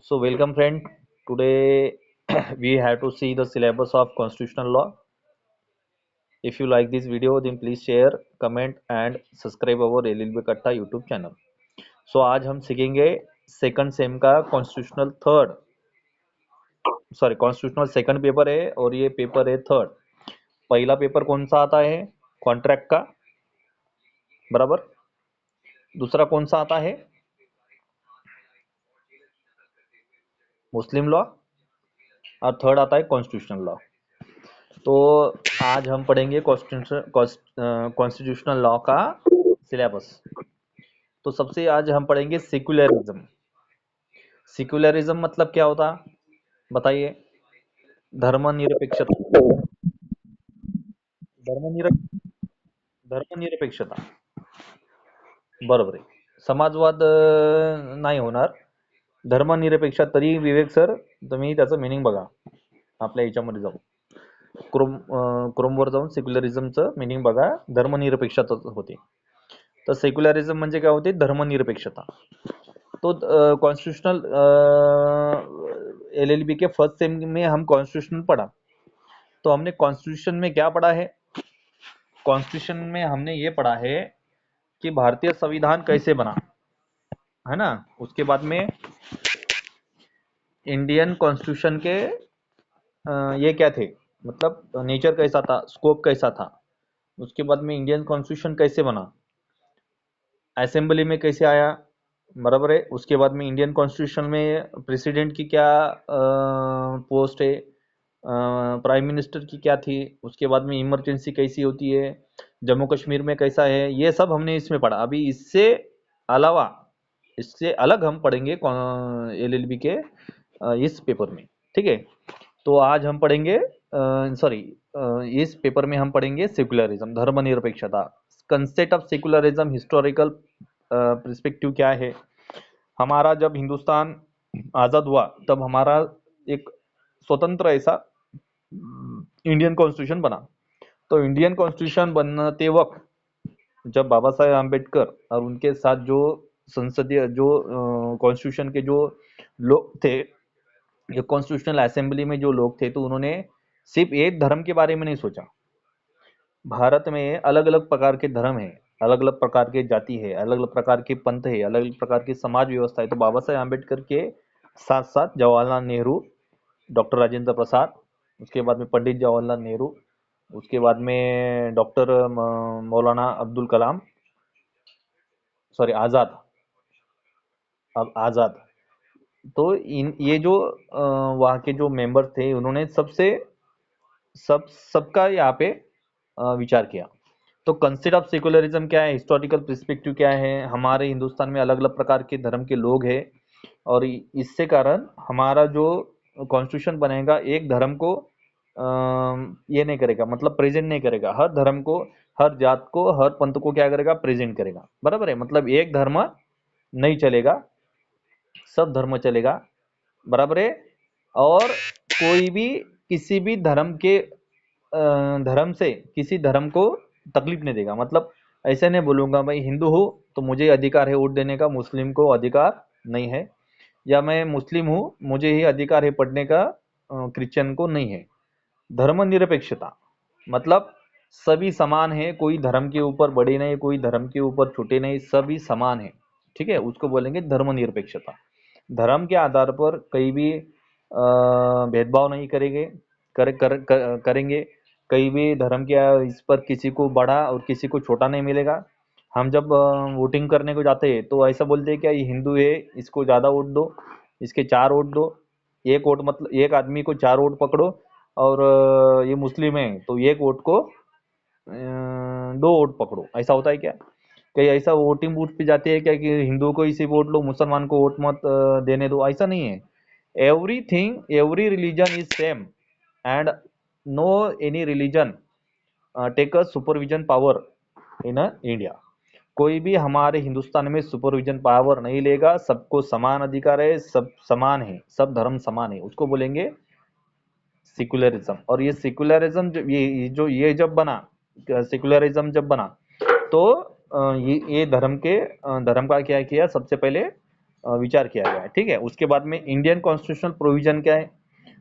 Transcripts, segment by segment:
So welcome friend. Today we have to see the syllabus of constitutional law. If you like this video then please share, comment and subscribe our LLB कट्टा YouTube channel. So आज हम सीखेंगे second same का constitutional third constitutional second paper है और ये paper है third. पहला पेपर कौन सा आता है? कॉन्ट्रैक्ट का, बराबर. दूसरा कौन सा आता है? मुस्लिम लॉ. और थर्ड आता है कॉन्स्टिट्यूशनल लॉ. तो आज हम पढ़ेंगे कॉन्स्टिट्यूशनल लॉ का सिलेबस. तो सबसे आज हम पढ़ेंगे सेक्युलरिज्म. सेक्युलरिज्म मतलब क्या होता, बताइए. धर्मनिरपेक्षता. धर्मनिर धर्मनिरपेक्षता, बरोबर आहे. समाजवाद नाही होणार. धर्मनिरपेक्षा. तरी विवेक सर तुम्ही त्याचं मिनिंग बघा आपल्या याच्यामध्ये जाऊन क्रोमवर जाऊन सेक्युलरिझमचं मिनिंग बघा. धर्मनिरपेक्षता होते. तर सेक्युलरिझम म्हणजे काय होते? धर्मनिरपेक्षता. तो कॉन्स्टिट्यूशनल एलएलबी के फर्स्ट सेम में हम कॉन्स्टिट्यूशन पढ़ा. तो हमने कॉन्स्टिट्यूशन में क्या पढ़ा है? कॉन्स्टिट्यूशन में हमने ये पढ़ा है कि भारतीय संविधान कैसे बना, है ना. उसके बाद में इंडियन कॉन्स्टिट्यूशन के ये क्या थे, मतलब नेचर कैसा था, स्कोप कैसा था. उसके बाद में इंडियन कॉन्स्टिट्यूशन कैसे बना, असेंबली में कैसे आया, बराबर है. उसके बाद में इंडियन कॉन्स्टिट्यूशन में प्रेसिडेंट की क्या पोस्ट है, प्राइम मिनिस्टर की क्या थी. उसके बाद में इमरजेंसी कैसी होती है, जम्मू कश्मीर में कैसा है, ये सब हमने इसमें पढ़ा. अभी इससे अलावा, इससे अलग हम पढ़ेंगे एलएलबी के इस पेपर में. ठीक है. तो आज हम पढ़ेंगे इस पेपर में हम पढ़ेंगे सेक्युलरिज्म, धर्मनिरपेक्षता. Concept of secularism, historical perspective क्या है. हमारा जब हिंदुस्तान आज़ाद हुआ तब हमारा एक स्वतंत्र ऐसा इंडियन कॉन्स्टिट्यूशन बना. तो इंडियन कॉन्स्टिट्यूशन बनते वक्त जब बाबा साहेब आम्बेडकर और उनके साथ जो संसदीय जो कॉन्स्टिट्यूशन के जो लोग थे, जो कॉन्स्टिट्यूशनल असेंबली में जो लोग थे, तो उन्होंने सिर्फ एक धर्म के बारे में नहीं सोचा. भारत में अलग अलग प्रकार के धर्म है, अलग अलग प्रकार के जाति है, अलग अलग प्रकार के पंथ है, अलग अलग प्रकार की समाज व्यवस्था है. तो बाबा साहेब आम्बेडकर के साथ साथ जवाहरलाल नेहरू, डॉक्टर राजेंद्र प्रसाद, उसके बाद में पंडित जवाहरलाल नेहरू, उसके बाद में डॉक्टर मौलाना अब्दुल कलाम, सॉरी आज़ाद, अब आज़ाद. तो इन ये जो वहाँ के जो मेंबर थे, उन्होंने सबका यहाँ पे विचार किया. तो कंसेप्ट ऑफ सेक्युलरिज्म क्या है, हिस्टोरिकल पर्सपेक्टिव क्या है. हमारे हिंदुस्तान में अलग अलग प्रकार के धर्म के लोग हैं और इससे कारण हमारा जो कॉन्स्टिट्यूशन बनेगा एक धर्म को ये नहीं करेगा, मतलब प्रेजेंट नहीं करेगा. हर धर्म को, हर जात को, हर पंथ को क्या करेगा? प्रेजेंट करेगा, बराबर है. मतलब एक धर्म नहीं चलेगा, सब धर्म चलेगा, बराबर है. और कोई भी किसी भी धर्म के धर्म से किसी धर्म को तकलीफ नहीं देगा. मतलब ऐसे नहीं बोलूंगा भाई हिंदू हूँ तो मुझे अधिकार है वोट देने का, मुस्लिम को अधिकार नहीं है, या मैं मुस्लिम हूँ मुझे ही अधिकार है पढ़ने का, क्रिश्चियन को नहीं है. धर्मनिरपेक्षता मतलब सभी समान है, कोई धर्म के ऊपर बड़े नहीं, कोई धर्म के ऊपर छोटे नहीं, सभी समान है. ठीक है, उसको बोलेंगे धर्मनिरपेक्षता. धर्म के आधार पर कहीं भी भेदभाव नहीं करेंगे, करेंगे. कहीं भी धर्म के इस पर किसी को बड़ा और किसी को छोटा नहीं मिलेगा. हम जब वोटिंग करने को जाते हैं तो ऐसा बोलते हैं क्या, ये हिंदू है इसको ज़्यादा वोट दो, इसके 4 वोट दो. एक वोट मतलब एक आदमी को 4 वोट पकड़ो, और ये मुस्लिम है तो एक वोट को 2 वोट पकड़ो. ऐसा होता है क्या? कहीं ऐसा वोटिंग बूथ पे जाते हैं क्या कि हिंदू को इसी वोट लो, मुसलमान को वोट मत देने दो? ऐसा नहीं है. Everything, every religion is same and no any religion take a supervision power in India. कोई भी हमारे हिंदुस्तान में सुपरविजन पावर नहीं लेगा. सबको समान अधिकार है, सब समान है, सब धर्म समान है. उसको बोलेंगे सेक्युलरिज्म. और ये सेक्युलरिज्म ये जब बना, सेक्युलरिज्म जब बना तो ये धर्म का क्या किया, सबसे पहले विचार किया गया है। ठीक है, उसके बाद में इंडियन कॉन्स्टिट्यूशनल प्रोविजन क्या है,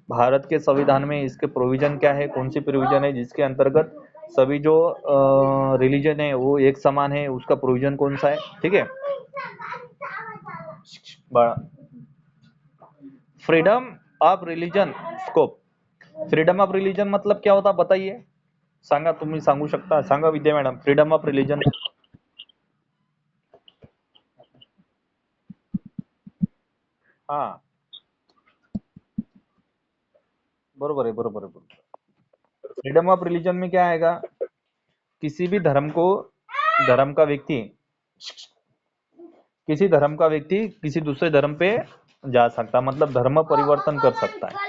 भारत के संविधान में इसके प्रोविजन क्या है, कौन सी प्रोविजन है जिसके अंतर्गत सभी जो रिलीजन है वो एक समान है, उसका प्रोविजन कौन सा है। ठीक है, freedom of religion scope, freedom of religion मतलब क्या होता बताइए, सांगा, तुम्ही सांगू शकता, सांगा विद्या मॅडम, फ्रीडम ऑफ रिलीजन। हाँ, बरोबर है, बरोबर है, बरोबर। फ्रीडम ऑफ रिलीजन में क्या आएगा, किसी भी धर्म को, धर्म का व्यक्ति, किसी धर्म का व्यक्ति किसी दूसरे धर्म पे जा सकता, मतलब धर्म परिवर्तन कर सकता है।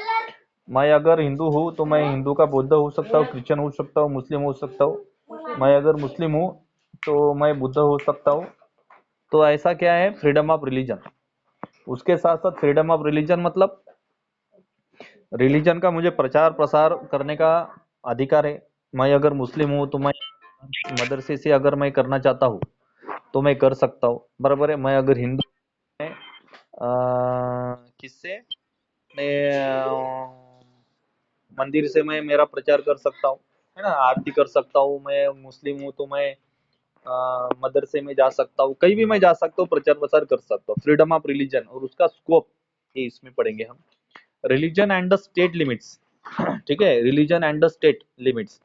मैं अगर हिंदू हूँ तो मैं हिंदू का बौद्ध हो सकता हूँ, क्रिश्चियन हो सकता हूँ, मुस्लिम हो सकता हूँ। मैं अगर मुस्लिम हूँ तो मैं बुद्ध हो सकता हूँ। तो ऐसा क्या है, फ्रीडम ऑफ रिलीजन। उसके साथ साथ फ्रीडम ऑफ रिलीजन मतलब रिलीजन का मुझे प्रचार प्रसार करने का अधिकार है। मैं अगर मुस्लिम हूँ तो मैं मदरसे से अगर मैं करना चाहता हूँ तो मैं कर सकता हूँ, बराबर है। मैं अगर हिंदू में किससे, मैं मंदिर से मैं मेरा प्रचार कर सकता हूँ, है ना, आरती कर सकता हूँ। मैं मुस्लिम हूँ तो मैं मदरसे में जा सकता हूँ, कहीं भी मैं जा सकता हूँ, प्रचार प्रसार कर सकता हूँ। फ्रीडम ऑफ रिलीजन और उसका स्कोप, ये इसमें पढ़ेंगे हम। Religion and the state limits, ठीक है, religion and the state limits.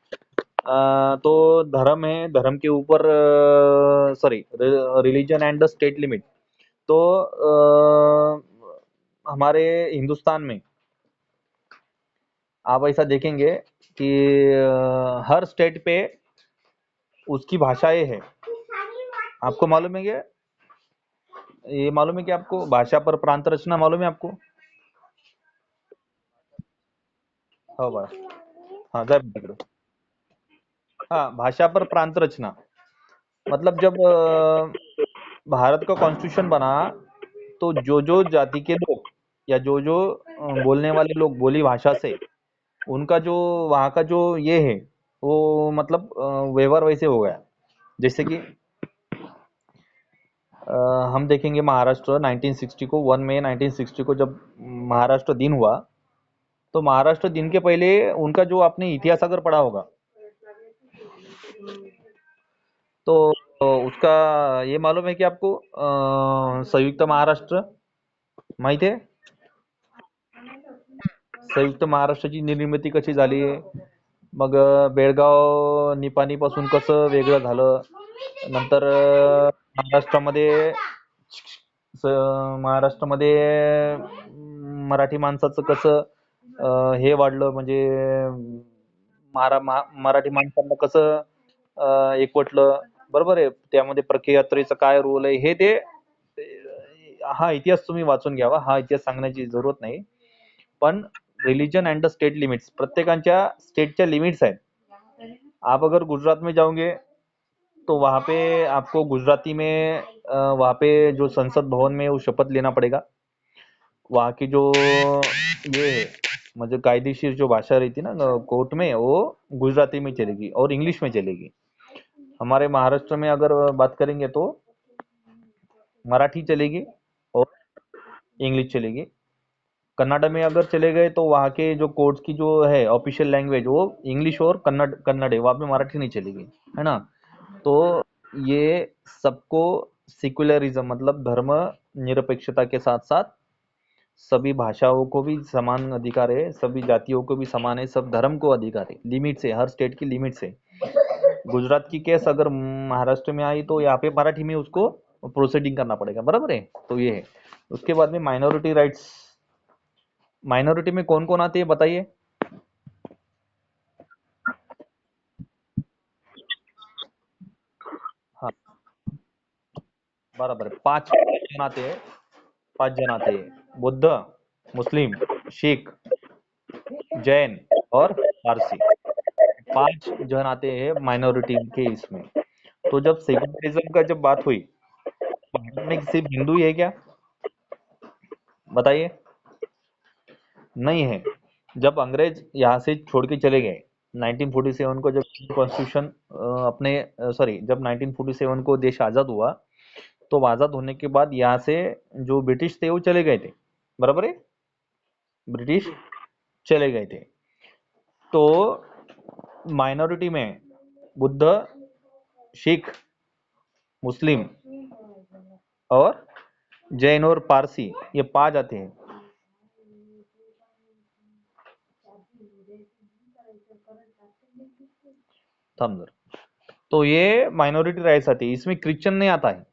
तो धर्म है, धर्म के ऊपर, sorry, religion and the state limit. तो हमारे हिंदुस्तान में आप ऐसा देखेंगे कि हर स्टेट पे उसकी भाषाएं है। आपको मालूम है क्या, ये मालूम है कि आपको भाषा पर प्रांत रचना मालूम है आपको? हाँ भाई, हाँ जय तिकडे। हाँ, भाषा पर प्रांत रचना मतलब जब भारत का कॉन्स्टिट्यूशन बना तो जो जो जाति के लोग या जो जो बोलने वाले लोग बोली भाषा से, उनका जो वहाँ का जो ये है वो मतलब व्यवहार वैसे हो गया। जैसे कि हम देखेंगे महाराष्ट्र 1960 को, 1 मई 1960 को जब महाराष्ट्र दिन हुआ, तो महाराष्ट्र दिन के पहले उनका जो आपने इतिहास अगर पढ़ा होगा तो उसका ये मालूम है कि आपको संयुक्त महाराष्ट्र माहित आहे? संयुक्त महाराष्ट्राची निर्मिती कशी झाली, मग बेळगाव निपाणी पासून कसं वेगळं झालं, नंतर महाराष्ट्रामध्ये महाराष्ट्रामध्ये मराठी माणसाचं कसं हे वाढलं, म्हणजे मराठी माणसांना कसं एकवटलं, बरोबर आहे. त्यामध्ये प्रख्यात्रीचा काय रोल आहे हे ते, हा इतिहास तुम्ही वाचून घ्यावा, हा इतिहास सांगण्याची जरूरत नाही. पण religion and the state limits, प्रत्येकांच्या स्टेटच्या लिमिट्स आहेत. आप अगर गुजरात में जाओगे तो वहाँ पे आपको गुजराती में वहाँ पे जो संसद भवन में वो शपथ लेना पड़ेगा। वहाँ की जो ये है, मतलब कायदेशीर जो भाषा रहती है ना कोर्ट में, वो गुजराती में चलेगी और इंग्लिश में चलेगी। हमारे महाराष्ट्र में अगर बात करेंगे तो मराठी चलेगी और इंग्लिश चलेगी। कन्नाडा में अगर चले गए तो वहाँ के जो कोर्ट्स की जो है ऑफिशियल लैंग्वेज वो इंग्लिश और कन्नड़ कन्नड़ है, वहाँ पे मराठी नहीं चलेगी, है ना। तो ये सबको सिक्युलरिज्म मतलब धर्म निरपेक्षता के साथ साथ सभी भाषाओं को भी समान अधिकार है, सभी जातियों को भी समान है, सब धर्म को अधिकार है, लिमिट से, हर स्टेट की लिमिट से। गुजरात की केस अगर महाराष्ट्र में आई तो यहाँ पे मराठी में उसको प्रोसीडिंग करना पड़ेगा, बराबर है। तो ये है। उसके बाद में माइनॉरिटी राइट्स, माइनॉरिटी में कौन कौन आते हैं बताइए। हाँ, बराबर है, 5 जन आते हैं, 5 जन आते हैं, बुद्ध, मुस्लिम, सिख, जैन और पारसी। 5 जन आते हैं माइनॉरिटी के इसमें। तो जब सेकुलरिज्म का जब बात हुई, भारत में सिर्फ हिंदू ही है क्या बताइए? नहीं है। जब अंग्रेज यहाँ से छोड़ के चले गए 1947 को, जब कॉन्स्टिट्यूशन अपने सॉरी जब 1947 को देश आज़ाद हुआ तो आज़ाद होने के बाद यहाँ से जो ब्रिटिश थे वो चले गए थे, बराबर है, ब्रिटिश चले गए थे। तो माइनॉरिटी में बुद्ध, सिख, मुस्लिम और जैन और पारसी, ये पांच जाते हैं। समझ, तो ये माइनॉरिटी राइट्स आती है, इसमें क्रिश्चियन नहीं आता है,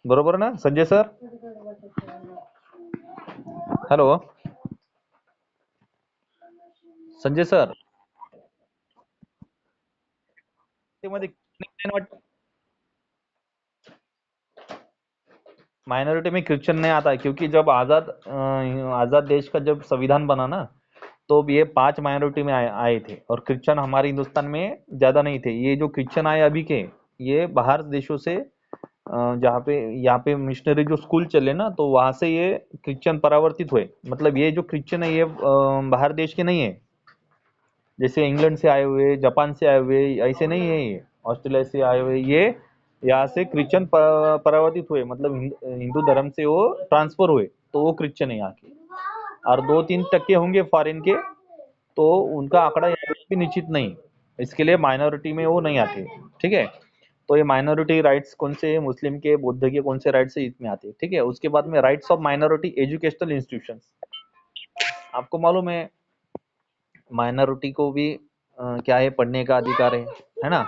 बरोबर ना Sanjay sir? Hello Sanjay sir, ते मध्ये माइनॉरिटी में क्रिश्चियन नहीं आता है, क्योंकि जब आजाद देश का जब संविधान बना ना, तो ये पांच माइनॉरिटी में आए थे, और क्रिश्चियन हमारे हिंदुस्तान में ज्यादा नहीं थे। ये जो क्रिश्चियन आए अभी के, ये बाहर देशों से, जहाँ पे यहाँ पे मिशनरी जो स्कूल चले ना, तो वहां से ये क्रिश्चियन परावर्तित हुए। मतलब ये जो क्रिश्चियन है ये बाहर देश के नहीं है, जैसे इंग्लैंड से आए हुए, जापान से आए हुए, ऐसे नहीं है, ये ऑस्ट्रेलिया से आए हुए, ये यहाँ से क्रिश्चियन परावर्तित हुए, मतलब हिंदू धर्म से वो ट्रांसफर हुए, तो वो क्रिश्चियन है यहाँ के। और 2-3% होंगे फॉरेन के, तो उनका आंकड़ा यहाँ पे भी निश्चित नहीं, इसके लिए माइनॉरिटी में वो नहीं आते, ठीक है। तो ये माइनॉरिटी राइट्स कौन से है, मुस्लिम के, बौद्ध के, कौन से राइट्स है, इसमें आते हैं, ठीक है। उसके बाद में rights of minority educational institution, आपको मालूम है माइनॉरिटी को भी क्या है, पढ़ने का अधिकार है ना।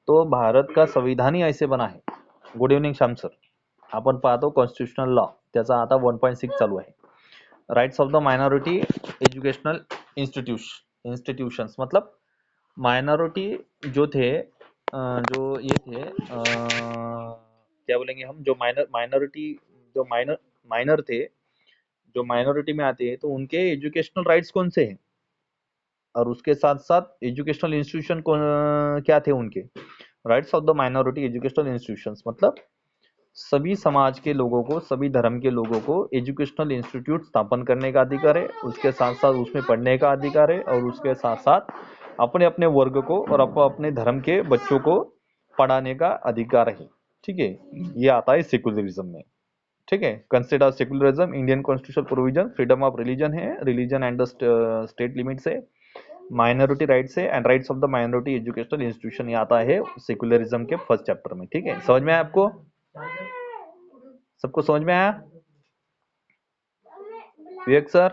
तो भारत का संविधान ही ऐसे बना है। गुड इव्हनिंग श्याम सर, आपण पाहतो कॉन्स्टिट्यूशनल लॉ, त्याचा आता 1.6 चालू आहे। Rights of the minority educational institutions, मतलब माइनॉरिटी जो थे, जो ये थे, क्या बोलेंगे हम, जो माइनॉरिटी, जो माइनर थे, जो माइनॉरिटी में आते हैं, तो उनके एजुकेशनल राइट्स कौन से हैं, और उसके साथ साथ एजुकेशनल इंस्टीट्यूशन क्या थे उनके। Rights of the minority educational institutions, मतलब सभी समाज के लोगों को, सभी धर्म के लोगों को एजुकेशनल इंस्टीट्यूट स्थापन करने का अधिकार है, उसके साथ साथ उसमें पढ़ने का अधिकार है, और उसके साथ साथ अपने अपने वर्ग को और अपने धर्म के बच्चों को पढ़ाने का अधिकार है, ठीक है। ये आता है सेकुलरिज्म में, ठीक है। Consider secularism Indian constitution provision, freedom of religion है, religion and the state limits है, माइनॉरिटी राइट्स है, and rights of the minority educational institution, ये आता है सेकुलरिज्म के फर्स्ट चैप्टर में, ठीक है। समझ में आया आपको, सबको समझ में आया? विवेक सर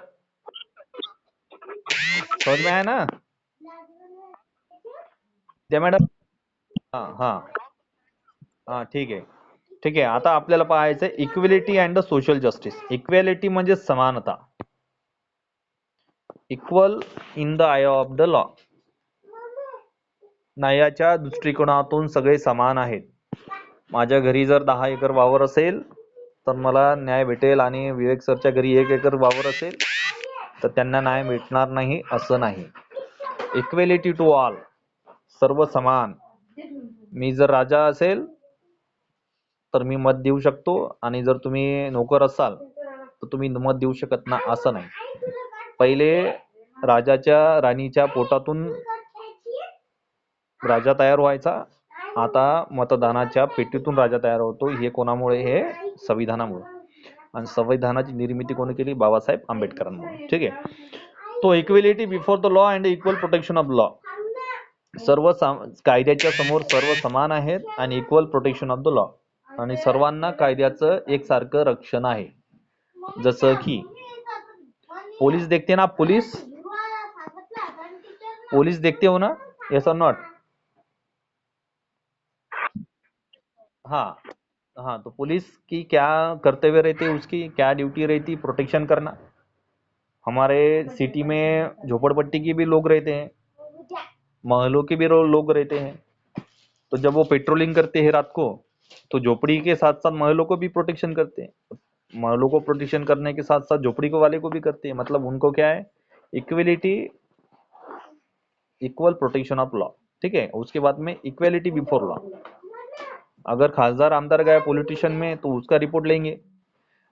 समझ में आया ना? जय मॅडम, हाँ हाँ हाँ, ठीक आहे, ठीक आहे। आता आपल्याला पाहायचं equality and the social justice. Equality म्हणजे समानता, equal in the eye of the law, न्यायाच्या दृष्टिकोनातून सगळे समान आहेत। माझ्या घरी जर 10 एकर वावर असेल तर मला न्याय भेटेल, आणि विवेक सरच्या घरी 1 एकर वावर असेल तर त्यांना न्याय भेटणार नाही, असं नाही। इक्वेलिटी टू ऑल, सर्व समान। मी जर राजा असेल तर मी मत देऊ शकतो, आणि जर तुम्ही नोकर असाल तर तुम्ही मत देऊ शकत ना, असं नाही। पहिले राजाच्या राणीच्या पोटातून राजा तयार व्हायचा, आता मतदानाच्या पेटीतून राजा तयार होतो। हे कोणामुळे? हे संविधानामुळे, आणि संविधानाची निर्मिती कोणी केली? बाबासाहेब आंबेडकरांमुळे, ठीक आहे। तो equality before the law and equal protection of law, सर्व कायद्याच्या समोर सर्व समान आहेत, आणि equal protection of the law, आणि सर्वांना कायद्याचं एकसारखं रक्षण आहे। जसं की पोलीस देखते ना, पोलीस देखते हो ना, यस और नॉट? हाँ हाँ, तो पुलिस की क्या कर्तव्य रहती है, उसकी क्या ड्यूटी रहती? प्रोटेक्शन करना। हमारे सिटी में झोपड़पट्टी के भी लोग रहते हैं, महलों के भी लोग रहते हैं, तो जब वो पेट्रोलिंग करते हैं रात को, तो झोपड़ी के साथ साथ महलों को भी प्रोटेक्शन करते हैं। महलों को प्रोटेक्शन करने के साथ साथ झोपड़ी को वाले को भी करते हैं। मतलब उनको क्या है? Equality, equal protection of law, ठीक है। उसके बाद में इक्वेलिटी बिफोर लॉ। अगर खासदार आमदार गया पॉलिटिशियन में, तो उसका रिपोर्ट लेंगे।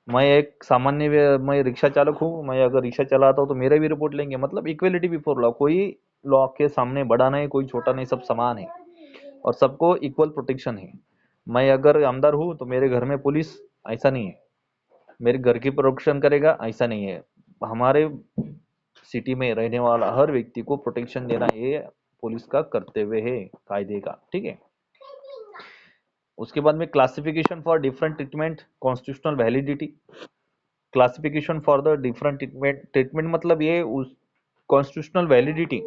मैं एक सामान्य, मैं रिक्शा चालक हूँ, मैं अगर रिक्शा चलाता हूँ तो मेरे भी रिपोर्ट लेंगे। मतलब इक्वेलिटी बिफोर लॉ, कोई लॉ के सामने बड़ा नहीं, कोई छोटा नहीं, सब समान है, और सबको इक्वल प्रोटेक्शन है। मैं अगर आमदार हूँ तो मेरे घर में पुलिस, ऐसा नहीं है। मेरे घर की प्रोटेक्शन करेगा, ऐसा नहीं है। हमारे सिटी में रहने वाला हर व्यक्ति को प्रोटेक्शन देना ये पुलिस का कर्तव्य है, कायदे का, ठीक है। उसके बाद में classification for different treatment, constitutional validity. Classification for the different treatment मतलब ये उस कॉन्स्टिट्यूशनल वैलिडिटी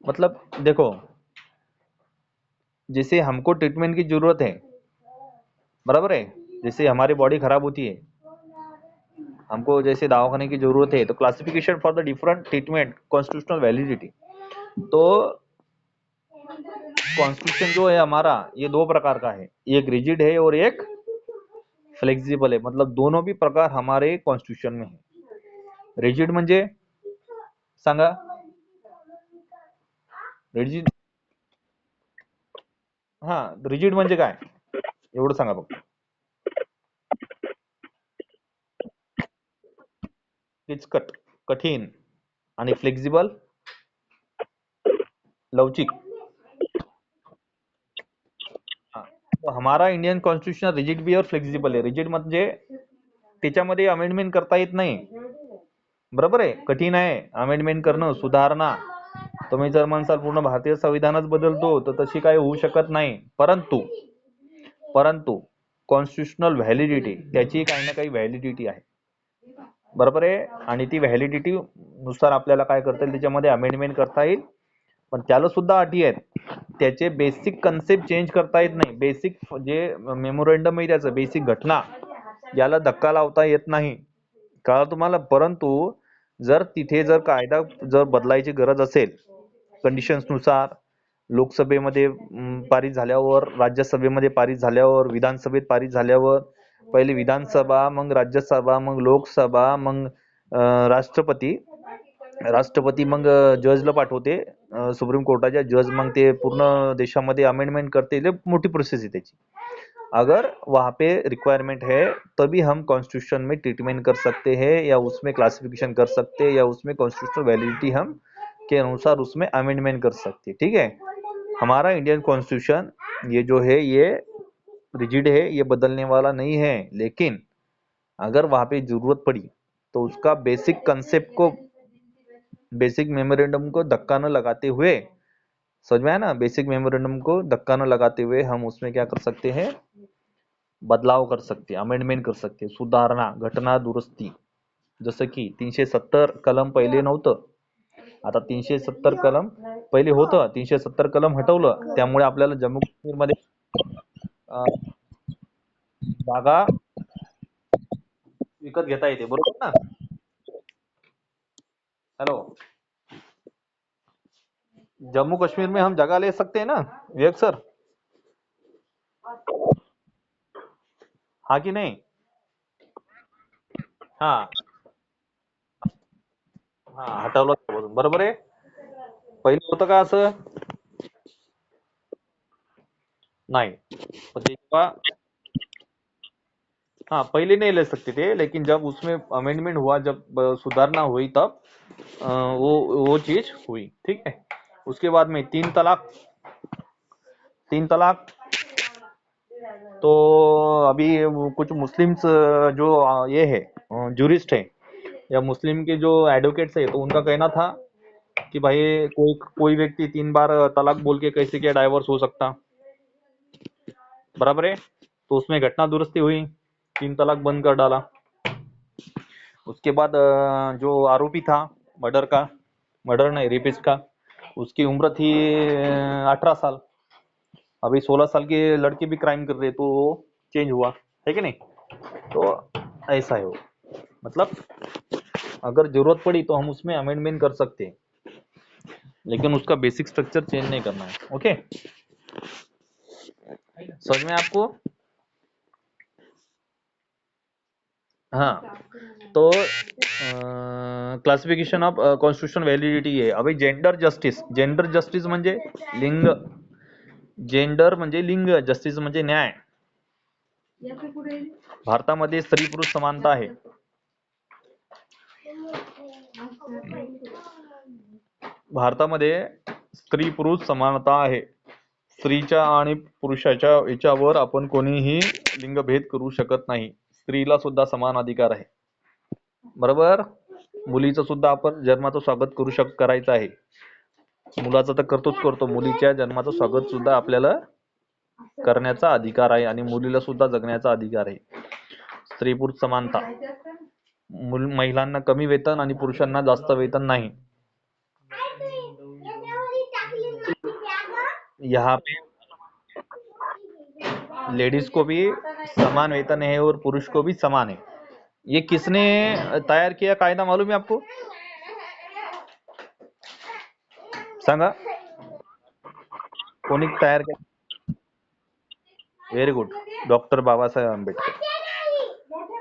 मतलब देखो, जैसे हमको ट्रीटमेंट की जरूरत है, बराबर है। जैसे हमारी बॉडी खराब होती है, हमको जैसे दवाखाने की जरूरत है, तो classification for the different treatment constitutional validity. तो कॉन्स्टिट्यूशन जो है हमारा, ये दो प्रकार का है, एक रिजिड है और एक फ्लेक्सिबल है। मतलब दोनों भी प्रकार हमारे कॉन्स्टिट्यूशन में है। रिजिड म्हणजे सांगा, रिजिड, हा, रिजिड म्हणजे काय एवढं सांगा बघ. किचकट, कठीण, आणि फ्लेक्सिबल, लवचिक. हा. तो हमारा इंडियन कॉन्स्टिट्यूशन रिजिड भी और फ्लेक्सिबल आहे. रिजिड म्हणजे त्याच्यामध्ये अमेंडमेंट करता येत नाही, बरोबर आहे. कठीण आहे अमेंडमेंट करणं, सुधारणा. तुम्ही जर म्हणसाल पूर्ण भारतीय संविधानच बदलतो, तर तशी काही होऊ शकत नाही. परंतु परंतु कॉन्स्टिट्यूशनल व्हॅलिडिटी, त्याची काही ना काही व्हॅलिडिटी आहे, बरोबर आहे. आणि ती व्हॅलिडिटी नुसार आपल्याला काय करता येईल, त्याच्यामध्ये अमेंडमेंट करता येईल. पण त्याला सुद्धा अटी आहेत. त्याचे बेसिक कन्सेप्ट चेंज करता येत नाही. बेसिक जे मेमोरेंडम आहे त्याचं बेसिक घटना, याला धक्का लावता येत नाही, कळलं तुम्हाला. परंतु जर तिथे जर कायदा जर बदलायची गरज असेल, कंडिशन्स नुसार, लोकसभेमध्ये पारित झाल्यावर, राज्यसभेमध्ये पारित झाल्यावर, विधानसभेत पारित झाल्यावर, पहिले विधानसभा, मग राज्यसभा, मग लोकसभा, मग राष्ट्रपती, राष्ट्रपती मग जजला पाठवते, सुप्रीम कोर्टाच्या जज, मग ते पूर्ण देशामध्ये अमेंडमेंट करते. लय मोठी प्रोसेस है त्याची. अगर वहाँ पे रिक्वायरमेंट है तभी हम कॉन्स्टिट्यूशन में ट्रीटमेंट कर सकते हैं, या उसमें क्लासिफिकेशन कर सकते हैं, या उसमें कॉन्स्टिट्यूशनल वैलिडिटी हम के अनुसार उसमें अमेंडमेंट कर सकते हैं, ठीक है। हमारा इंडियन कॉन्स्टिट्यूशन ये जो है ये रिजिड है, ये बदलने वाला नहीं है। लेकिन अगर वहाँ पे जरूरत पड़ी तो उसका बेसिक कंसेप्ट को, बेसिक मेमोरेंडम को धक्का न लगाते हुए, समझ में आया ना, बेसिक मेमोरेंडम को धक्का न लगाते हुए हम उसमें क्या कर सकते हैं, बदलाव कर सकते, अमेंडमेंट कर सकते, सुधारणा, घटना दुरुस्ती. जसं की 370 कलम पहिले नव्हतं, आता 370 कलम पहिले होतं, 370 कलम हटवलं, त्यामुळे आपल्याला जम्मू काश्मीरमध्ये जागा विकत घेता येते, बरोबर ना. हेलो, जम्मू कश्मीर में हम जगह ले सकते हैं ना विवेक सर, हाँ की नाही. हा हा, हटवलं, बरोबर आहे. पहिले होतं का असं, नाही. पण ते जेव्हा, हाँ पहले नहीं ले सकते थे, लेकिन जब उसमें अमेंडमेंट हुआ, जब सुधारना हुई, तब वो चीज हुई, ठीक है। उसके बाद में तीन तलाक, तीन तलाक, तो अभी कुछ मुस्लिम्स जो ये है जूरिस्ट है, या मुस्लिम के जो एडवोकेट्स है, तो उनका कहना था कि भाई कोई कोई व्यक्ति 3 बार तलाक बोल के कैसे क्या डाइवोर्स हो सकता, बराबर है। तो उसमें घटना दुरुस्ती हुई, 3 तलाक बंद कर डाला। उसके बाद जो आरोपी था मर्डर का, मर्डर नहीं रेपिस्ट का, उसकी उम्र थी 18 साल। अभी 16 साल के लड़के भी क्राइम कर रहे, तो वो चेंज हुआ, है कि नहीं। तो ऐसा है वो, मतलब अगर जरूरत पड़ी तो हम उसमें अमेंडमेंट कर सकते हैं, लेकिन उसका बेसिक स्ट्रक्चर चेंज नहीं करना है। ओके, समझ में आपको। हाँ, तो क्लासिफिकेशन ऑफ कॉन्स्टिट्यूशन व्हॅलिडिटी आहे. अभी जेंडर जस्टिस, जेंडर जस्टिस म्हणजे लिंग, जेंडर म्हणजे लिंग, जस्टिस म्हणजे न्याय. भारतामध्ये स्त्री पुरुष समानता आहे. भारतामध्ये स्त्री पुरुष समानता आहे. स्त्रीच्या आणि पुरुषाच्या याच्यावर आपण कोणीही लिंगभेद करू शकत नाही. स्त्रीला सुद्धा समान अधिकार आहे. बरोबर. मुलीचं सुद्धा आपण जन्माचं स्वागत करायचं आहे. मुलाचं तर करतो. मुलीच्या जन्माचं स्वागत सुद्धा आपल्याला करण्याचा अधिकार आहे आणि मुलीला सुद्धा जगण्याचा अधिकार आहे. स्त्री पुरुष समानता. महिलांना कमी वेतन आणि पुरुषांना जास्त वेतन नाही. यहाँ पे लेडीज को भी समान वेतन है और पुरुष को भी समान है. ये किसने तैयार किया कायदा मालूम है आपको? सांगा. कोणी तयार केला? Very good. Doctor Babasaheb Ambedkar.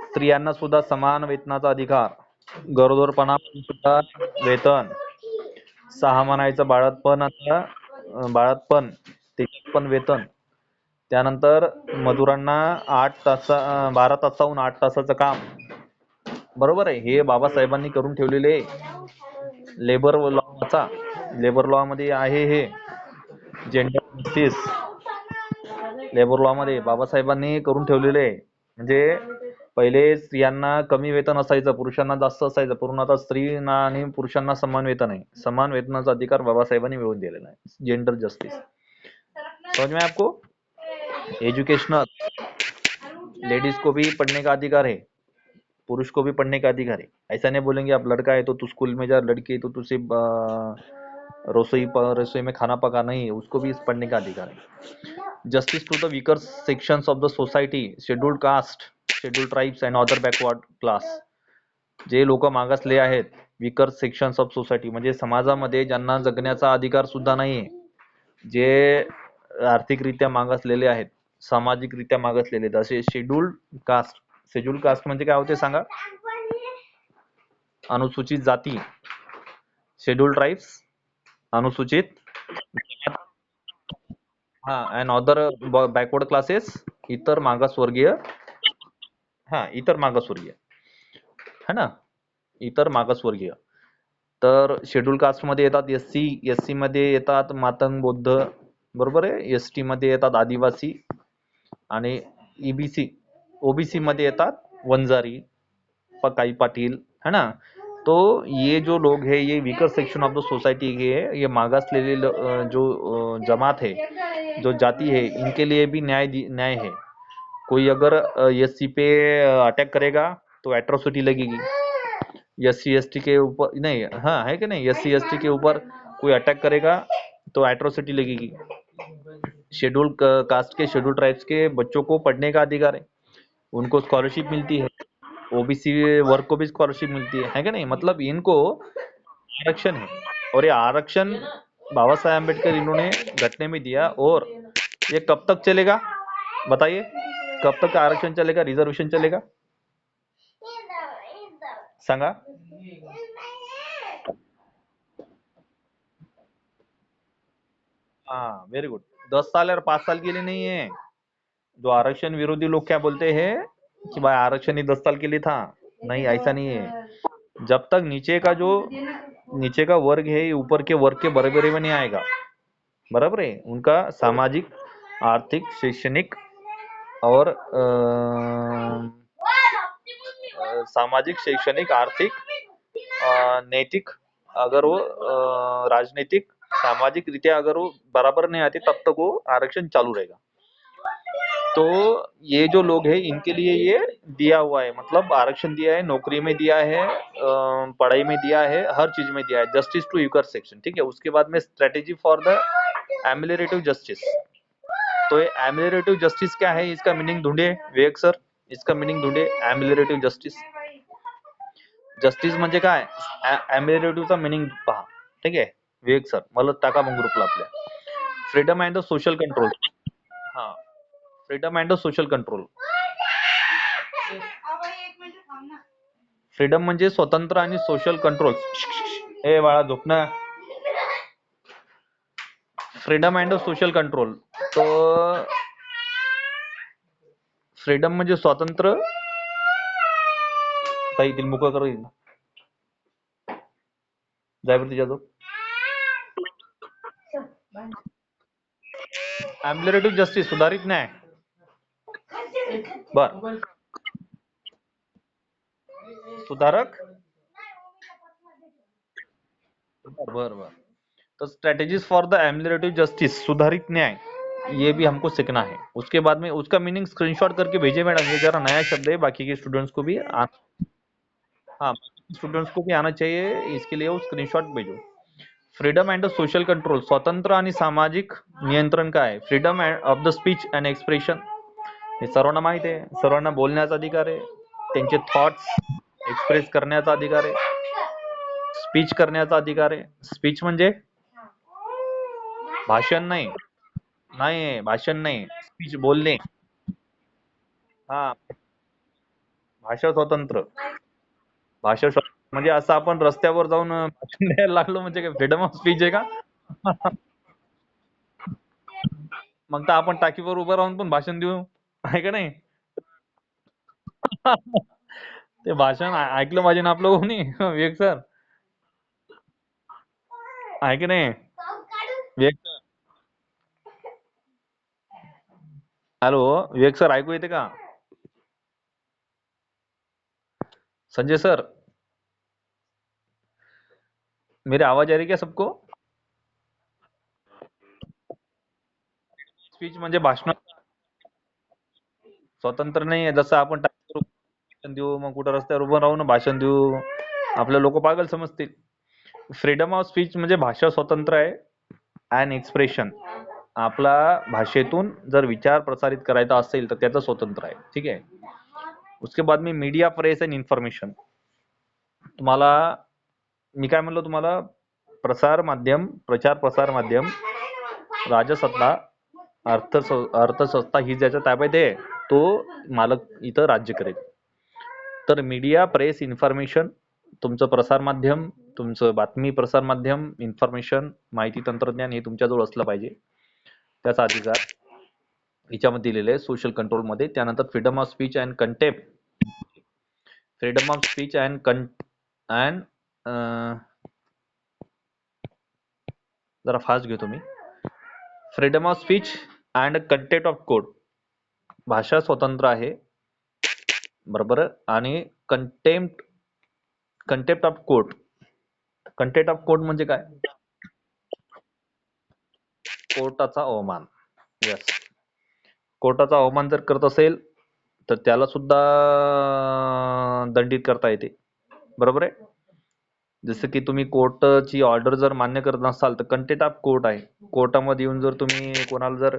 स्त्रियांना सुद्धा समान वेतनाचा अधिकार, गरोदरपणापासून सुद्धा वेतन, 6 महिन्याचं बाळातपण त्याच्यात पण वेतन, त्यानंतर मजुरांना 12 तासाहून 8 तासाचं काम. बरोबर आहे. हे बाबासाहेबांनी करून ठेवलेले लेबर लॉ मध्ये आहे. हे जेंडर जस्टिस लेबर लॉ मध्ये बाबासाहेबांनी करून ठेवलेले आहे. म्हणजे पहिले स्त्रियांना कमी वेतन असायचं, पुरुषांना जास्त असायचं, परंतु आता स्त्रीना आणि पुरुषांना समान वेतन आहे. समान वेतनाचा अधिकार बाबासाहेबांनी मिळवून दिलेला आहे. Gender justice. समझ में आपको? एजुकेशनल, लेडीज को भी पढ़ने का अधिकार है, पुरुष को भी पढ़ने का अधिकार है. ऐसा नहीं बोलेंगे आप लड़का है तो तू स्कूल में जा, लड़की है तो तुझे रसोई में खाना पका. नहीं, उसको भी पढ़ने का अधिकार है. Justice to the weaker sections of the society, scheduled caste, scheduled tribes and other backward class. जे लोक मागासले आहेत, वीकर सेक्शन्स ऑफ सोसायटी म्हणजे समाजामध्ये ज्यांना जगण्याचा अधिकार सुद्धा नाहीये, जे आर्थिकरित्या मागासलेले आहेत, सामाजिकरित्या मागासलेले आहेत, असे शेड्यूल्ड कास्ट. शेड्यूल्ड कास्ट म्हणजे काय होते सांगा? अनुसूचित जाती. शेड्यूल्ड ट्राइब्स अनुसूचित, अँड अदर बॅकवर्ड क्लासेस, इतर मागासवर्गीय. इतर मागासवर्गीय है ना, इतर मागासवर्गीय. तर शेड्यूल कास्ट मध्ये येतात एससी मध्ये येतात मातंग बौद्ध, बरोबर आहे. एसटी मध्ये येतात आदिवासी आणि ईबीसी, ओबीसी मध्ये येतात वंजारी, काही पाटील, है ना. तो ये जो लोग है, ये weaker section of the society के है, ये मागासलेले जो जमात है, जो जाति है, इनके लिए भी न्याय है. कोई अगर एससी पे अटैक करेगा तो एट्रोसिटी लगेगी. एससी एसटी के ऊपर नहीं, है कि नहीं, एससी एसटी के ऊपर कोई अटैक करेगा तो एट्रोसिटी लगेगी. शेड्यूल कास्ट के, शेड्यूल ट्राइब्स के बच्चों को पढ़ने का अधिकार है, उनको स्कॉलरशिप मिलती है. ओबीसी वर्ग को भी स्कॉलरशिप मिलती है कि नहीं. मतलब इनको आरक्षण है, और ये आरक्षण बाबा साहेब अम्बेडकर इन्होंने घटने में दिया. और ये कब तक चलेगा बताइए? कब तक आरक्षण चलेगा, रिजर्वेशन चलेगा? सांगा. Very good. 10 साल और 5 साल के लिए नहीं है. जो आरक्षण विरोधी लोग क्या बोलते हैं कि भाई आरक्षण ही 10 साल के लिए था. नहीं, ऐसा नहीं है. जब तक नीचे का वर्ग है, ऊपर के वर्ग के बराबरी में नहीं आएगा. बराबर है. उनका सामाजिक, आर्थिक, शैक्षणिक और सामाजिक, शैक्षणिक, आर्थिक, नैतिक, अगर वो राजनीतिक, सामाजिक रीत्या अगर वो बराबर नहीं आते, तब तक वो आरक्षण चालू रहेगा. तो ये जो लोग हैं, इनके लिए ये दिया हुआ है. मतलब आरक्षण दिया है, नौकरी में दिया है, पढ़ाई में दिया है, हर चीज में दिया है. Justice to weaker section. ठीक है. उसके बाद में strategy for the ameliorative justice. तो ये एमेलियोरेटिव जस्टिस क्या है, इसका मीनिंग ढूंढे विवेक सर. इसका मीनिंग ढूंढे. एमेलियोरेटिव जस्टिस, जस्टिस म्हणजे काय, एमेलियोरेटिव्हचा मीनिंग पहा. ठीक आहे विवेक सर, मला टाका मग ग्रुपला आपल्या. Freedom and the social control. Freedom and the social control. Freedom म्हणजे स्वतंत्र आणि सोशल कंट्रोल. ए बाळा झोप ना. Freedom and the social control. तो फ्रीडम म्हणजे स्वातंत्र्य. ताई तिला मुक कर, जाय बरं तिच्या झोप. एम्पलरेटिव्ह जस्टिस सुधारित न्याय. बर. सुधारक. बर बर बर. तो स्ट्रेटेजीज फॉर द एम्पलरेटिव जस्टिस सुधारित न्याय, ये भी हमको सीखना है. उसके बाद में उसका मीनिंग स्क्रीनशॉट करके भेजिए मैडम. ये जरा नया शब्द है, बाकी के स्टूडेंट्स को भी हाँ, स्टूडेंट्स को भी आना चाहिए. इसके लिए वो स्क्रीनशॉट भेजो. फ्रीडम अँड सोशल कंट्रोल, स्वतंत्र आणि सामाजिक नियंत्रण काय आहे? Freedom of the speech and expression, हे सर्वांना माहित आहे. सर्वांना बोलण्याचा अधिकार आहे, त्यांचे थॉट्स एक्सप्रेस करण्याचा अधिकार आहे, स्पीच करण्याचा अधिकार आहे. स्पीच म्हणजे भाषण नाही. नाही, भाषण नाही, स्पीच बोलणे. हा, भाषा स्वतंत्र. म्हणजे असं आपण रस्त्यावर जाऊन भाषण द्यायला लागलो म्हणजे काय फ्रीडम ऑफ स्पीच आहे का? मग तर आपण टाकीवर उभं राहून पण भाषण देऊ, आहे का नाही? ते भाषण ऐकलं पाहिजे ना आपलं कोणी, विवेक सर, आहे की नाही? विवेक सर, हॅलो विवेक सर, ऐकू येते का? संजय सर, मेरी आवाज आ रही क्या सबको? स्पीच म्हणजे भाषण स्वतंत्र नाही आहे. जसं आपण टाकीवर भाषण देऊ, मग कुठं रस्त्यावर उभं राहून भाषण देऊ, आपले लोक पागल समजतील. फ्रीडम ऑफ स्पीच म्हणजे भाषा स्वतंत्र आहे. अँड एक्सप्रेशन, आपला भाषेतून जर विचार प्रसारित करायचा असेल तर त्याचं स्वतंत्र आहे. ठीक आहे. उसके बाद में मीडिया, प्रेस अँड इन्फॉर्मेशन. तुम्हाला मी काय म्हणलो तुम्हाला, प्रसार माध्यम, प्रचार प्रसार माध्यम, राजसत्ता, अर्थसंस्था ही ज्याच्या ताब्यात आहे तो मालक इथं राज्य करेल. तर मीडिया, प्रेस, इन्फॉर्मेशन, तुमचं प्रसार माध्यम, तुमचं बातमी प्रसार माध्यम, इन्फॉर्मेशन, माहिती तंत्रज्ञान हे तुमच्याजवळ असलं पाहिजे. त्याचा अधिकार याच्यामध्ये दिलेलं आहे सोशल कंट्रोल मध्ये. त्यानंतर freedom of speech and contempt. Freedom of speech and जरा फास्ट घेतो मी. Freedom of speech and contempt of court, भाषा स्वतंत्र आहे, बरोबर. आणि contempt, contempt of court. Contempt of court म्हणजे काय? कोर्टाचा अवमान. यस, कोर्टाचा अवमान जर करत असेल तर त्याला सुद्धा दंडित करता येते, बरोबर आहे. जसं की तुम्ही कोर्टची ऑर्डर जर मान्य करत नसाल तर कंटेम्प्ट ऑफ कोर्ट आहे. कोर्टामध्ये येऊन जर तुम्ही कोणाला जर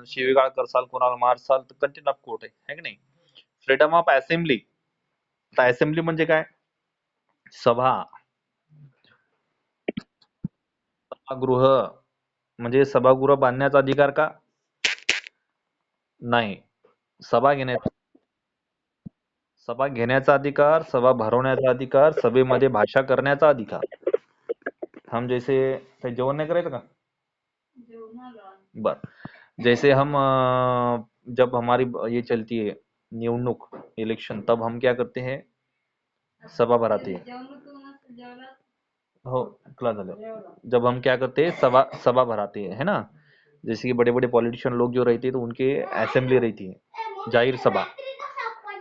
शिवीगाळ करसाल, कोणाला मारसाल तर कंटेम्प्ट ऑफ कोर्ट आहे की नाही? Freedom of assembly. तर असेंब्ली म्हणजे काय? सभा, सभागृह. म्हणजे सभागृह बांधण्याचा अधिकार का? नाही. सभा घेण्याचा, सभा घेण्याचा अधिकार, सभा भरवण्याचा अधिकार, सभेमध्ये भाषा करण्याचा अधिकार. हम जैसे, काही जेवण नाही करायचं का? बर. जैसे हम जब हमारी ये चलती है निवडणूक, इलेक्शन, तब हम क्या करते हैं? सभा भराते हैं. हो, क्लास झालं. जब हम क्या करते हैं, सभा सभा भराते हैं, है ना? जैसे कि बड़े बड़े पॉलिटिशियन लोग जो रहते हैं तो उनके असेंबली रहती है, जाहीर सभा.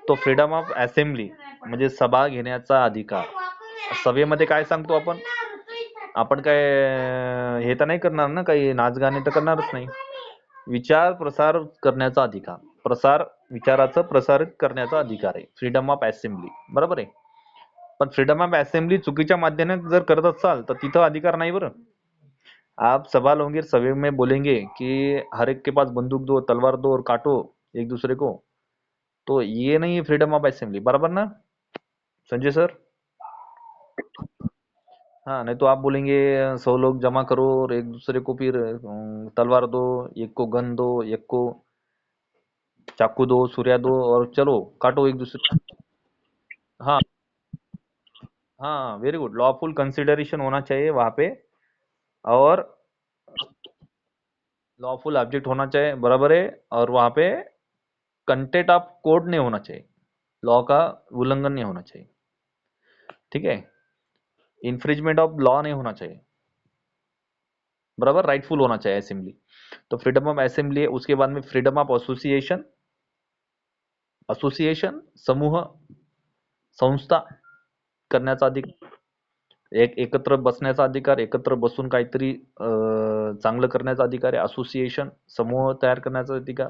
तो फ्रीडम ऑफ असेंब्ली म्हणजे सभा घेण्याचा अधिकार. सभेमध्ये काय सांगतो आपण? आपण काय हे तर नाही करणार ना, काही नाचगाणे तर करणारच नाही. विचार प्रसार करण्याचा अधिकार, प्रसार, विचाराचं प्रसारित करण्याचा अधिकार आहे, फ्रीडम ऑफ असेंब्ली, बरोबर आहे. पण फ्रीडम ऑफ असेंबली चुकीच्या माध्यमाने जर करत असाल तर तिथं अधिकार नाही बरं. आप सभा लोगे, सभा में बोलेंगे कि हर एक के पास बंदूक दो, तलवार दो और काटो एक दूसरे को, तो ये नहीं है फ्रीडम ऑफ असेंबली, बराबर ना संजय सर? हाँ, नहीं तो आप बोलेंगे 100 लोग जमा करो और एक दूसरे को फिर तलवार दो, एक को गन दो, एक को चाकू दो, सुरिया दो और चलो काटो एक दूसरे. हाँ, हाँ, वेरी गुड. लॉफुल कंसिडरेशन होना चाहिए वहां पे, और लॉफुल ऑब्जेक्ट होना चाहिए, बराबर है. और वहां पे कंटेंट ऑफ कोड नहीं होना चाहिए, लॉ का उल्लंघन नहीं होना चाहिए. ठीक है. इन्फ्रिजमेंट ऑफ लॉ नहीं होना चाहिए. बराबर, राइटफुल होना चाहिए असेंबली। तो फ्रीडम ऑफ असेंबली है। उसके बाद में फ्रीडम ऑफ एसोसिएशन, असोसिएशन समूह, संस्था करण्याचा अधिकार, एकत्र बसण्याचा अधिकार, एकत्र बसून काहीतरी चांगलं करण्याचा अधिकार आहे असोसिएशन, समूह तयार करण्याचा अधिकार,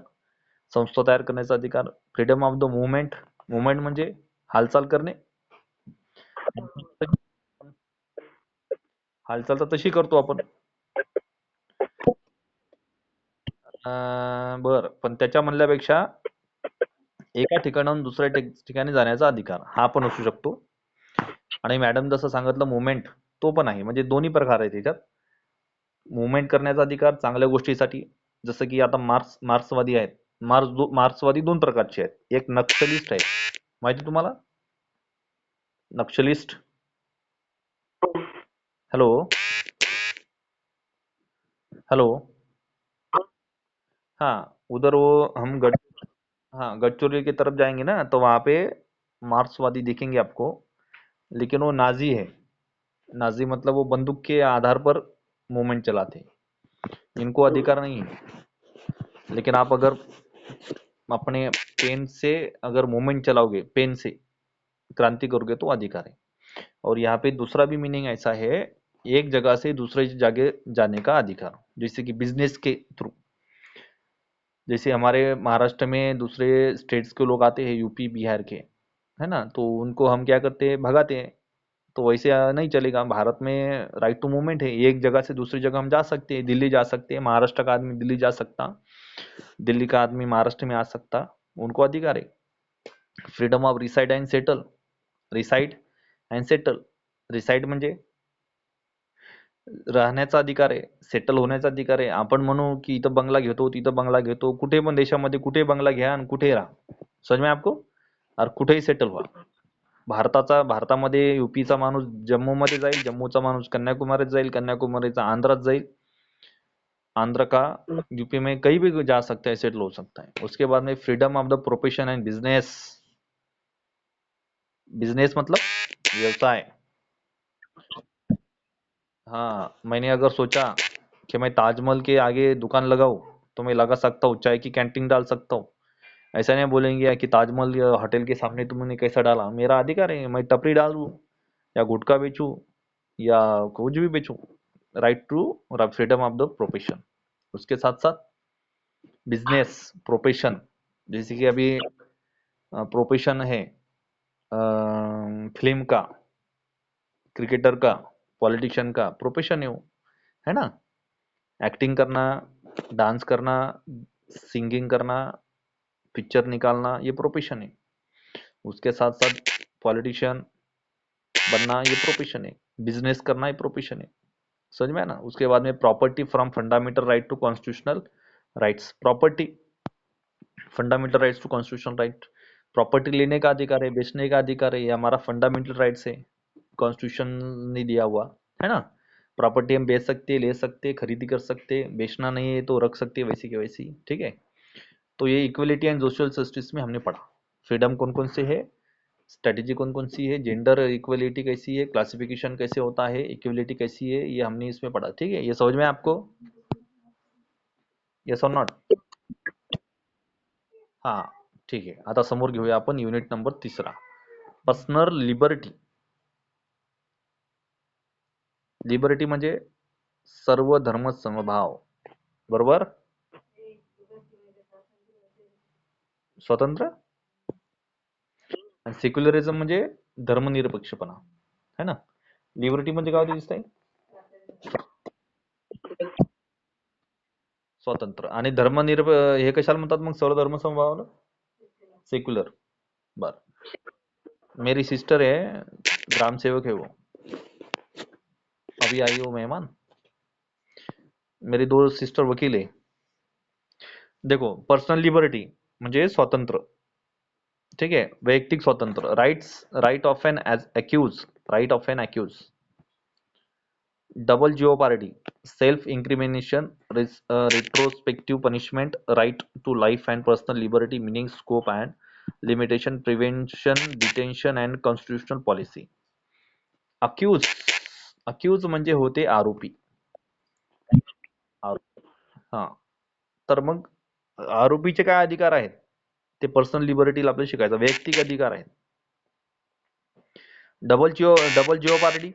संस्था तयार करण्याचा अधिकार। Freedom of the movement, movement म्हणजे हालचाल करणे, हालचाल तर तशी करतो आपण। बर, पण त्याच्या म्हणल्यापेक्षा एका ठिकाणाहून दुसऱ्या ठिकाणी जाण्याचा अधिकार हा पण असू शकतो। आणि मॅडम जसं सांगितलं मुवमेंट, तो पण आहे, म्हणजे दोन्ही प्रकार आहेत त्याच्यात। मुवमेंट करण्याचा अधिकार चांगल्या गोष्टीसाठी, जसं की आता मार्क्सवादी आहेत। मार्क्सवादी दोन प्रकारचे आहेत, एक नक्षलिस्ट आहे, माहिती तुम्हाला नक्षलिस्ट? हेलो, हेलो, हाँ उधर वो हम हाँ गडचिरोली की तरफ जाएंगे ना, तो वहाँ पे मार्क्सवादी दिखेंगे आपको, लेकिन वो नाजी है। नाजी मतलब वो बंदूक के आधार पर मूवमेंट चलाते हैं, इनको अधिकार नहीं है। लेकिन आप अगर अपने पेन से अगर मूवमेंट चलाओगे, पेन से क्रांति करोगे तो अधिकार है। और यहाँ पे दूसरा भी मीनिंग ऐसा है, एक जगह से दूसरे जगह जाने का अधिकार, जैसे कि बिजनेस के थ्रू। जैसे हमारे महाराष्ट्र में दूसरे स्टेट्स के लोग आते हैं, यूपी बिहार के, है ना, तो उनको हम क्या करते हैं, भगाते हैं। तो वैसे नहीं चलेगा, भारत में राइट टू मूवमेंट है, एक जगह से दूसरी जगह हम जा सकते हैं, दिल्ली जा सकते हैं, महाराष्ट्र का आदमी दिल्ली जा सकता, दिल्ली का आदमी महाराष्ट्र में आ सकता, उनको अधिकार है। Freedom of reside and settle, reside and settle, reside म्हणजे राहण्याचा अधिकार आहे, सेटल होण्याचा अधिकार आहे। आपण म्हणू की इथं बंगला घेतो, तिथं बंगला घेतो, कुठे पण देशामध्ये कुठे बंगला घ्या आणि कुठे राहा, समज में आपको, और कुठेही सेटल व्हा। भारतामध्ये यूपीचा माणूस जम्मूमध्ये जाईल, जम्मूचा माणूस कन्याकुमारीत जाईल, कन्याकुमारीचा आंध्रात जाईल, आंध्र का यूपी में कहीं भी जा सकता है, सेटल हो सकता है। उसके बाद में freedom of the profession and business, business मतलब व्यवसाय। हाँ, मैंने अगर सोचा कि मैं ताजमहल के आगे दुकान लगाऊं, तो मैं लगा सकता हूँ, चाय की कैंटीन डाल सकता हूँ। ऐसा नहीं बोलेंगे यार कि ताजमहल होटल के सामने तुमने कैसा डाला, मेरा अधिकार है, मैं टपरी डालूं या गुटखा बेचूं या कुछ भी बेचूं, right to freedom of the profession. उसके साथ साथ बिजनेस प्रोफेशन, जैसे कि अभी प्रोफेशन है फिल्म का, क्रिकेटर का, पॉलिटिशियन का प्रोफेशन है वो, है ना। एक्टिंग करना, डांस करना, सिंगिंग करना, पिक्चर निकालना, ये प्रोफेशन है। उसके साथ साथ पॉलिटिशियन बनना ये प्रोफेशन है, बिजनेस करना ये प्रोफेशन है, समझ में है ना। उसके बाद में property from fundamental right to constitutional rights, property fundamental rights to constitutional right, property लेने का अधिकार है, बेचने का अधिकार है, ये हमारा फंडामेंटल राइट्स है, कॉन्स्टिट्यूशन ने दिया हुआ, है ना। प्रॉपर्टी हम बेच सकते हैं, ले सकते हैं, खरीदी कर सकते हैं, बेचना नहीं है तो रख सकते हैं वैसी के वैसी, ठीक है। तो ये इक्वलिटी एंड सोशल जस्टिस में हमने पढ़ा, फ्रीडम कौन कौन से है, स्ट्रेटेजी कौन कौन सी है, जेंडर इक्वलिटी कैसी है, क्लासिफिकेशन कैसे होता है, इक्वलिटी कैसी है, ये हमने इसमें पढ़ा, ठीक है। ये समझ में आपको, यस और नॉट? हाँ, ठीक आहे। आता समोर घेऊया आपण unit number 3, personal liberty. Liberty म्हणजे सर्व धर्म समभाव, बरोबर, स्वतंत्र। आणि सेक्युलरिझम म्हणजे धर्मनिरपेक्षपणा, है ना। लिबर्टी म्हणजे काय होते दिसतंय, स्वतंत्र। आणि हे कशाला म्हणतात मग सर्व धर्म समभावाला, सेक्युलर। बर, मेरी सिस्टर है, ग्राम सेवक है वो, अभी आई हो मेहमान, मेरी दो सिस्टर वकील है। देखो, पर्सनल लिबर्टी म्हणजे स्वातंत्र्य, ठीक है, वैयक्तिक स्वातंत्र्य, rights, right of an accused, right of an accused, double jeopardy, self incrimination, retrospective punishment, right to life and personal liberty, meaning scope and limitation, prevention, detention and constitutional policy. Accused, accused म्हणजे होते आरोपी, हा, तर मग आरोपीचे काय अधिकार आहेत ते personal लिबर्टीला आपल्याला शिकायचं, वैयक्तिक अधिकार आहेत. डबल जिओ पार्टी,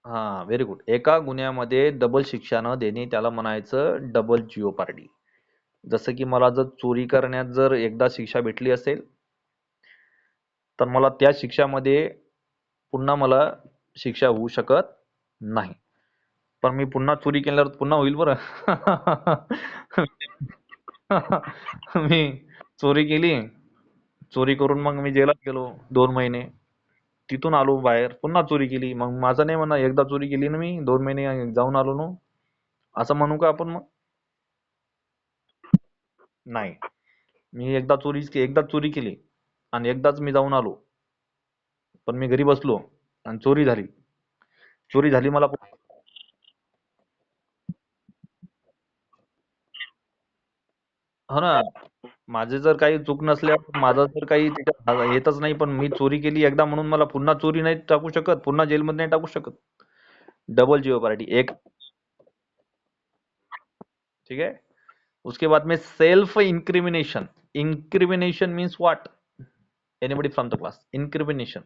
हा, व्हेरी गुड. एका गुन्ह्यामध्ये डबल शिक्षा न देणे त्याला म्हणायचं डबल जिओ पार्टी. जसं की मला जर चोरी करण्यात जर एकदा शिक्षा भेटली असेल तर मला त्या शिक्षामध्ये पुन्हा मला शिक्षा होऊ शकत नाही. पण मी पुन्हा चोरी केल्यावर पुन्हा होईल बरं. मी चोरी केली, चोरी करून मग मी जेलात गेलो 2 महिने, तिथून आलो बाहेर, पुन्हा चोरी केली, मग माझं नाही म्हणा एकदा चोरी केली ना मी 2 महिने जाऊन आलो ना, असं म्हणू का आपण मग? नाही. मी एकदा चोरी केली आणि एकदाच मी जाऊन आलो, पण मी घरी बसलो आणि चोरी झाली मला. हो ना, माझे जर काही चूक नसल्यावर माझं जर काही त्याच्यात येतच नाही, पण मी चोरी केली एकदा म्हणून मला पुन्हा चोरी नाही टाकू शकत, पुन्हा जेलमध्ये नाही टाकू शकत. डबल जिओ पार्टी एक. ठीक है. उसके बाद में self incrimination. Incrimination means what? Anybody from the class? Incrimination,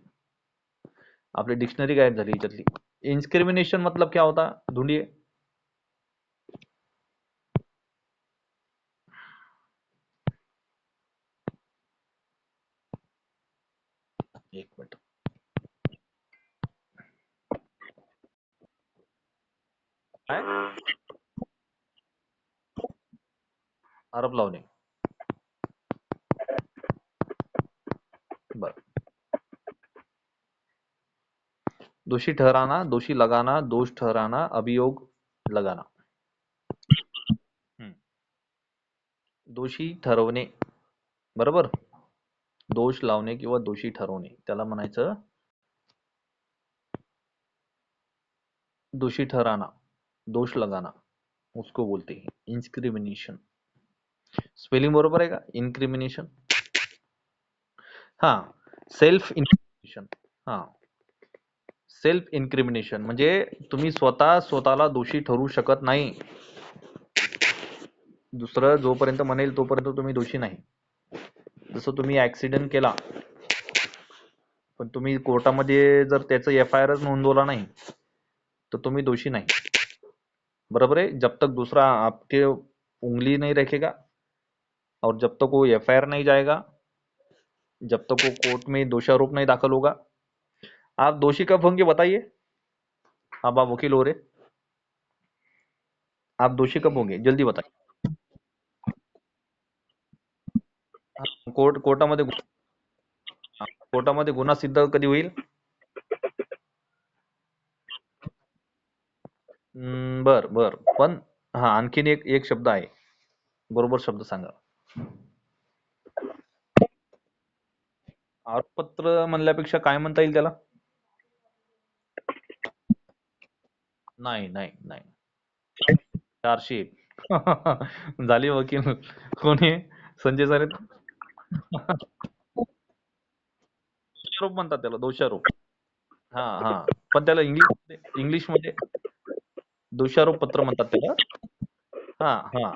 आपली डिक्शनरी गायब झाली याच्यातली. इन्स्क्रिमिनेशन मतलब क्या होता, ढूंढिए. एक मिनट. काय? आरोप लावणे. बर. दोषी ठहराना, दोषी लगाना, दोष ठहराना, अभियोग लगाना. हम्म. दोषी ठरवणे, बरोबर. दोष लावणे किंवा दोषी ठरवणे त्याला म्हणायचं दोषी ठहराना, दोष लगाना, उसको बोलते हैं इंस्क्रिमिनेशन. स्पेलिंग बरोबर आहे का? इन्क्रिमिनेशन. हा, सेल्फ इन्क्रिमिनेशन. हा, सेल्फ इन्क्रिमिनेशन म्हणजे तुम्ही स्वतःला दोषी ठरवू शकत नाही. दुसरं जोपर्यंत म्हणेल तोपर्यंत तुम्ही दोषी नाही. जसं तुम्ही ऍक्सिडेंट केला, पण तुम्ही कोर्टामध्ये जर त्याचं FIRच नोंदवला नाही तर तुम्ही दोषी नाही. बरोबर है? जब तक दूसरा आपके उंगली नहीं रखेगा और जब तक वो FIR नहीं जाएगा, जब तक वो कोर्ट में दोषारोप नहीं दाखिल होगा, आप दोषी कब होंगे बताइए? अब आप वकील हो रहे, आप दोषी कब होंगे जल्दी बताइए. कोर्टामध्ये कोर्टामध्ये गुन्हा सिद्ध कधी होईल? बर बर. पण हा, आणखीन एक शब्द आहे, बरोबर शब्द सांगा. आरोपपत्र म्हणल्यापेक्षा काय म्हणता येईल त्याला? नाही नाही नाही, चार्जशीट. झाली वकील. कोणी? संजय सर आहेत. दोषारोप म्हणतात त्याला, दोषारोप. हा हा, पण त्याला इंग्लिश मध्ये दोषारोप पत्र म्हणतात त्याला. हा हा.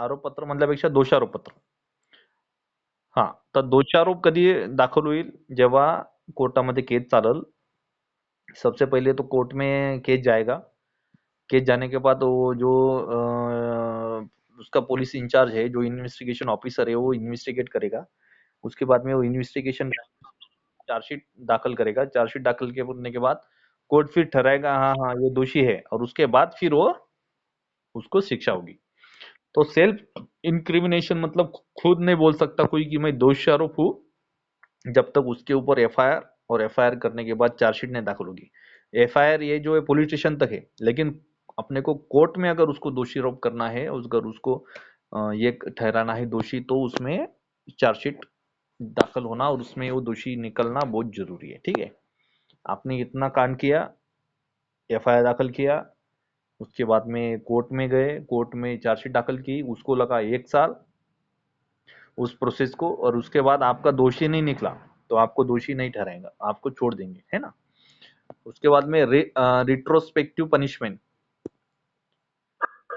आरोप पत्र म्हणल्यापेक्षा दोषारोप पत्र. हा, तर दोषारोप कधी दाखल होईल? जेव्हा कोर्टामध्ये केस चालल. सबसे पहले तो कोर्ट में केस जाएगा. केस जाने के बाद वो जो उसका पुलिस इंचार्ज है, जो इन्वेस्टिगेशन ऑफिसर है, वो इन्वेस्टिगेट करेगा. उसके बाद में वो इन्वेस्टिगेशन चार्जशीट दाखिल करेगा. चार्जशीट दाखिल करने के बाद कोर्ट फिर ठहराएगा हाँ हाँ ये दोषी है, और उसके बाद फिर वो उसको शिक्षा होगी. तो सेल्फ इंक्रिमिनेशन मतलब खुद नहीं बोल सकता कोई कि मैं दोषारोप हूँ जब तक उसके ऊपर FIR, और FIR करने के बाद चार्जशीट नहीं दाखिल होगी. FIR ये जो है पुलिस स्टेशन तक है, लेकिन अपने को कोर्ट में अगर उसको दोषारोप करना है, अगर उसको ये ठहराना है दोषी, तो उसमें चार्जशीट दाखिल होना और उसमें वो दोषी निकलना बहुत जरूरी है. ठीक है. आपने इतना कांड किया, FIR दाखिल किया, उसके बाद में कोर्ट में गए, कोर्ट में चार्जशीट दाखिल की, उसको लगा 1 साल उस प्रोसेस को, और उसके बाद आपका दोषी नहीं निकला तो आपको दोषी नहीं ठहराएगा, आपको छोड़ देंगे, है ना. उसके बाद में रिट्रोस्पेक्टिव पनिशमेंट।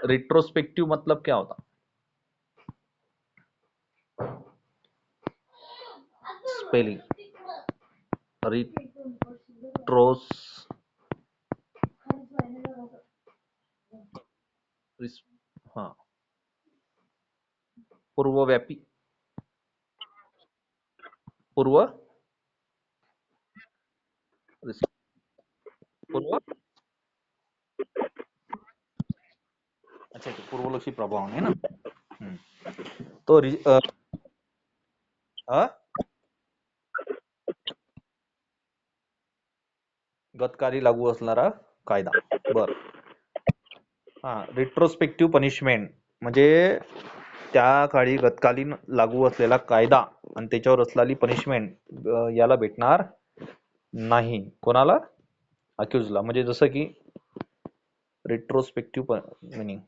रिट्रोस्पेक्टिव मतलब क्या होता? स्पेलिंग रिट्रोस हाँ, पूर्वव्यापी, पूर्व पूर्व अच्छा अच्छा, पूर्वलक्षी प्रभाव है ना। तो अ, गतकारी लागू असणारा कायदा. बर. हा, रिट्रोस्पेक्टिव्ह पनिशमेंट म्हणजे त्या काळी गतकालीन लागू असलेला कायदा आणि त्याच्यावर असलेली पनिशमेंट याला भेटणार नाही. कोणाला? अक्युजला. म्हणजे जसं की रिट्रोस्पेक्टिव्ह मिनिंग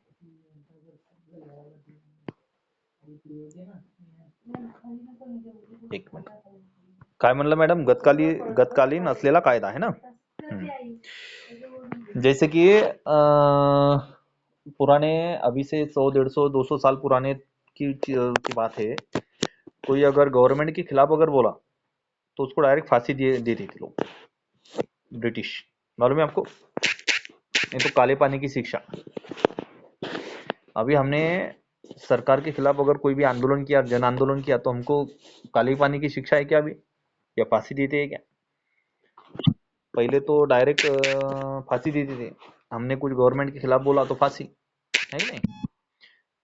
एक मिनिट काय म्हणलं मॅडम? गतकालीन असलेला कायदा है ना. जैसे कि पुराने, अभी से 100 150 200 साल पुराने की बात है. कोई अगर गवर्नमेंट के खिलाफ अगर बोला तो उसको डायरेक्ट फांसी देते थे लोग, ब्रिटिश. मालूम है आपको? नहीं तो काले पानी की शिक्षा. अभी हमने सरकार के खिलाफ अगर कोई भी आंदोलन किया, जन आंदोलन किया, तो हमको काले पानी की शिक्षा है क्या अभी, या फांसी देते हैं क्या? पहले तो डायरेक्ट फांसी देते थे. हमने कुछ गवर्नमेंट के खिलाफ बोला तो फांसी, है कि नहीं?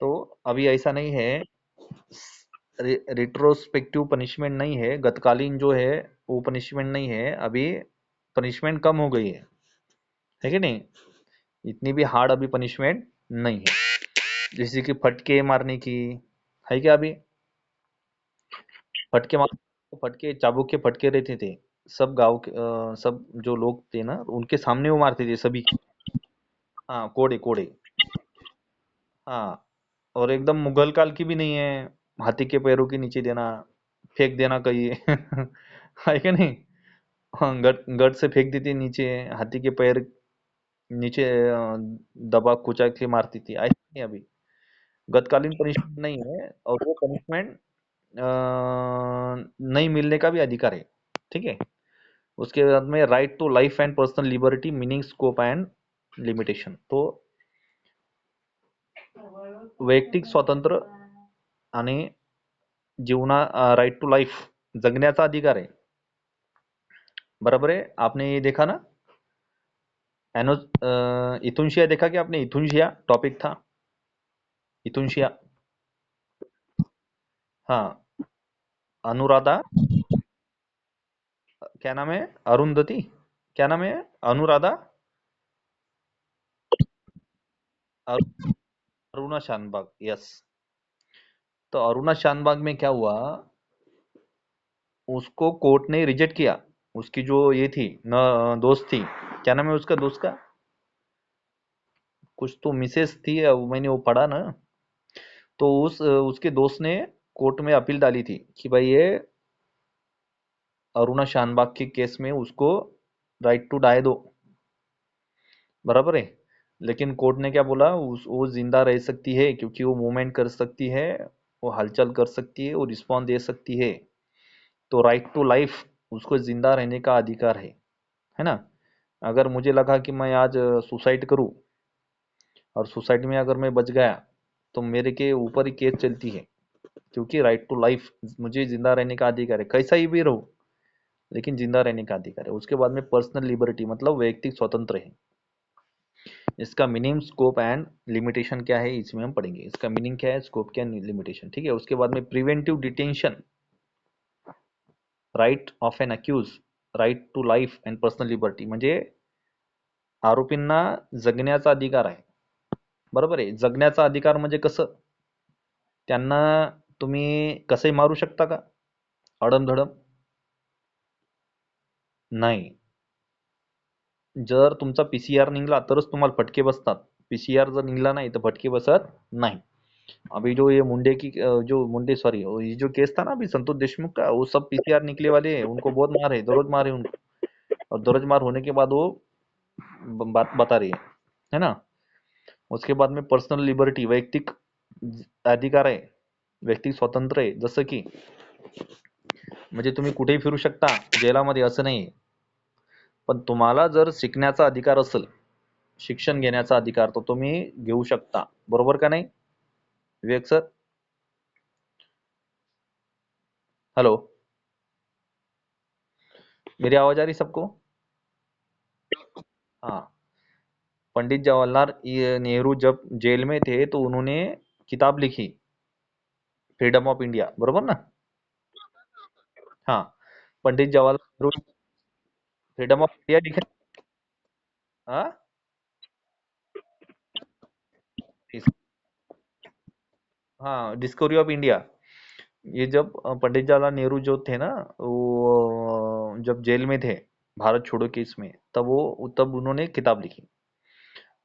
तो अभी ऐसा नहीं है. रिट्रोस्पेक्टिव पनिशमेंट नहीं है. गतकालीन जो है वो पनिशमेंट नहीं है. अभी पनिशमेंट कम हो गई है कि नहीं? इतनी भी हार्ड अभी पनिशमेंट नहीं है. जैसे कि फटके मारने की है क्या अभी? फटके मार फटके, चाबुक के फटके रहते थे. सब गांव के सब जो लोग थे ना, उनके सामने वो मारते थे सभी. हाँ, कोड़े कोड़े. हाँ, और एकदम मुगल काल की भी नहीं है. हाथी के पैरों के नीचे देना, फेंक देना कहीं है कि नहीं? हाँ, गट गट से फेंक देती नीचे. हाथी के पैर नीचे दबा कुचा के मारती थी. ऐसा नहीं अभी. गतकालीन पनिशमेंट नहीं है, और वो पनिशमेंट नहीं मिलने का भी अधिकार है. ठीक है. उसके बाद में right to life and personal liberty, meaning, scope and limitation. तो वैयक्तिक स्वातंत्र्य आणि जीवना, राइट टू लाइफ, जगण्याचा अधिकार आहे. बराबर है. आपने ये देखा ना, एनो इथुनशिया देखा क्या आपने? इथुनशिया टॉपिक था. इथुनशिया. हाँ. अनुराधा, क्या नाम है? अरुंधति, क्या नाम है? अनुराधा, अरुणा शानबाग. यस. तो अरुणा शानबाग में क्या हुआ? उसको कोर्ट ने रिजेक्ट किया. उसकी जो ये थी न, दोस्त थी. क्या नाम है उसका दोस्त का? कुछ तो मिसेस थी, मैंने वो पढ़ा ना. तो उसके दोस्त ने कोर्ट में अपील डाली थी कि भाई ये अरुणा शानबाग के केस में उसको राइट टू डाई दो. बराबर है. लेकिन कोर्ट ने क्या बोला? वो जिंदा रह सकती है क्योंकि वो मूवमेंट कर सकती है, वो हलचल कर सकती है, वो रिस्पॉन्स दे सकती है. तो राइट टू लाइफ, उसको जिंदा रहने का अधिकार है ना. अगर मुझे लगा कि मैं आज सुसाइड करूं, और सुसाइड में अगर मैं बच गया, तो मेरे के ऊपर ही केस चलती है, क्योंकि राइट टू लाइफ, मुझे जिंदा रहने का अधिकार है, कैसा ही भी रहो, लेकिन जिंदा रहने का अधिकार है. उसके बाद में पर्सनल लिबर्टी मतलब वैयक्तिक स्वतंत्र है. इसका मीनिंग, स्कोप एंड लिमिटेशन क्या है, इसमें हम पढ़ेंगे. इसका मीनिंग क्या है, स्कोप क्या है, लिमिटेशन. ठीक है. उसके बाद में preventive detention, right of an accused, right to life and personal liberty. म्हणजे आरोपींना जगण्याचा अधिकार आहे. बरोबर आहे. जगण्याचा अधिकार म्हणजे कसं? त्यांना तुम्ही कसंही मारू शकता का अडमधडम? नाही. जर तुमचा पीसीआर निघला तरच तुम्हाला फटके बसतात. पीसीआर जर निघला नाही तर फटके बसत नाही. अभी जो ये मुंडे की जो मुंडे सॉरी, ये जो केस था ना अभी संतोष देशमुख का, वो सब पीसीआर निकले वाले हैं. उनको बहुत मारे, दररोज मारे उनको. और दरजमार होने के बाद वो बात बता रही है ना। उसके बाद में पर्सनल लिबर्टी, वैयक्तिक अधिकार आहे, वैयक्तिक स्वातंत्र्य आहे, जसं की म्हणजे तुम्ही कुठेही फिरू शकता जेलामध्ये असं नाही, पण तुम्हाला जर शिकण्याचा अधिकार असेल, शिक्षण घेण्याचा अधिकार, तो तुम्ही घेऊ शकता, बरोबर का नाही विवेक सर? हेलो, मेरी आवाज आ रही सबको? हाँ। पंडित जवाहरलाल नेहरू जब जेल में थे तो उन्होंने किताब लिखी, फ्रीडम ऑफ इंडिया, बरोबर ना? हाँ। Pandit Jawaharlal Nehru freedom of India लिखे। हाँ। हाँ, डिस्कवरी ऑफ इंडिया। ये जब पंडित जवाहरलाल नेहरू जो थे ना, वो जब जेल में थे भारत छोड़ो केस में, तब उन्होंने किताब लिखी।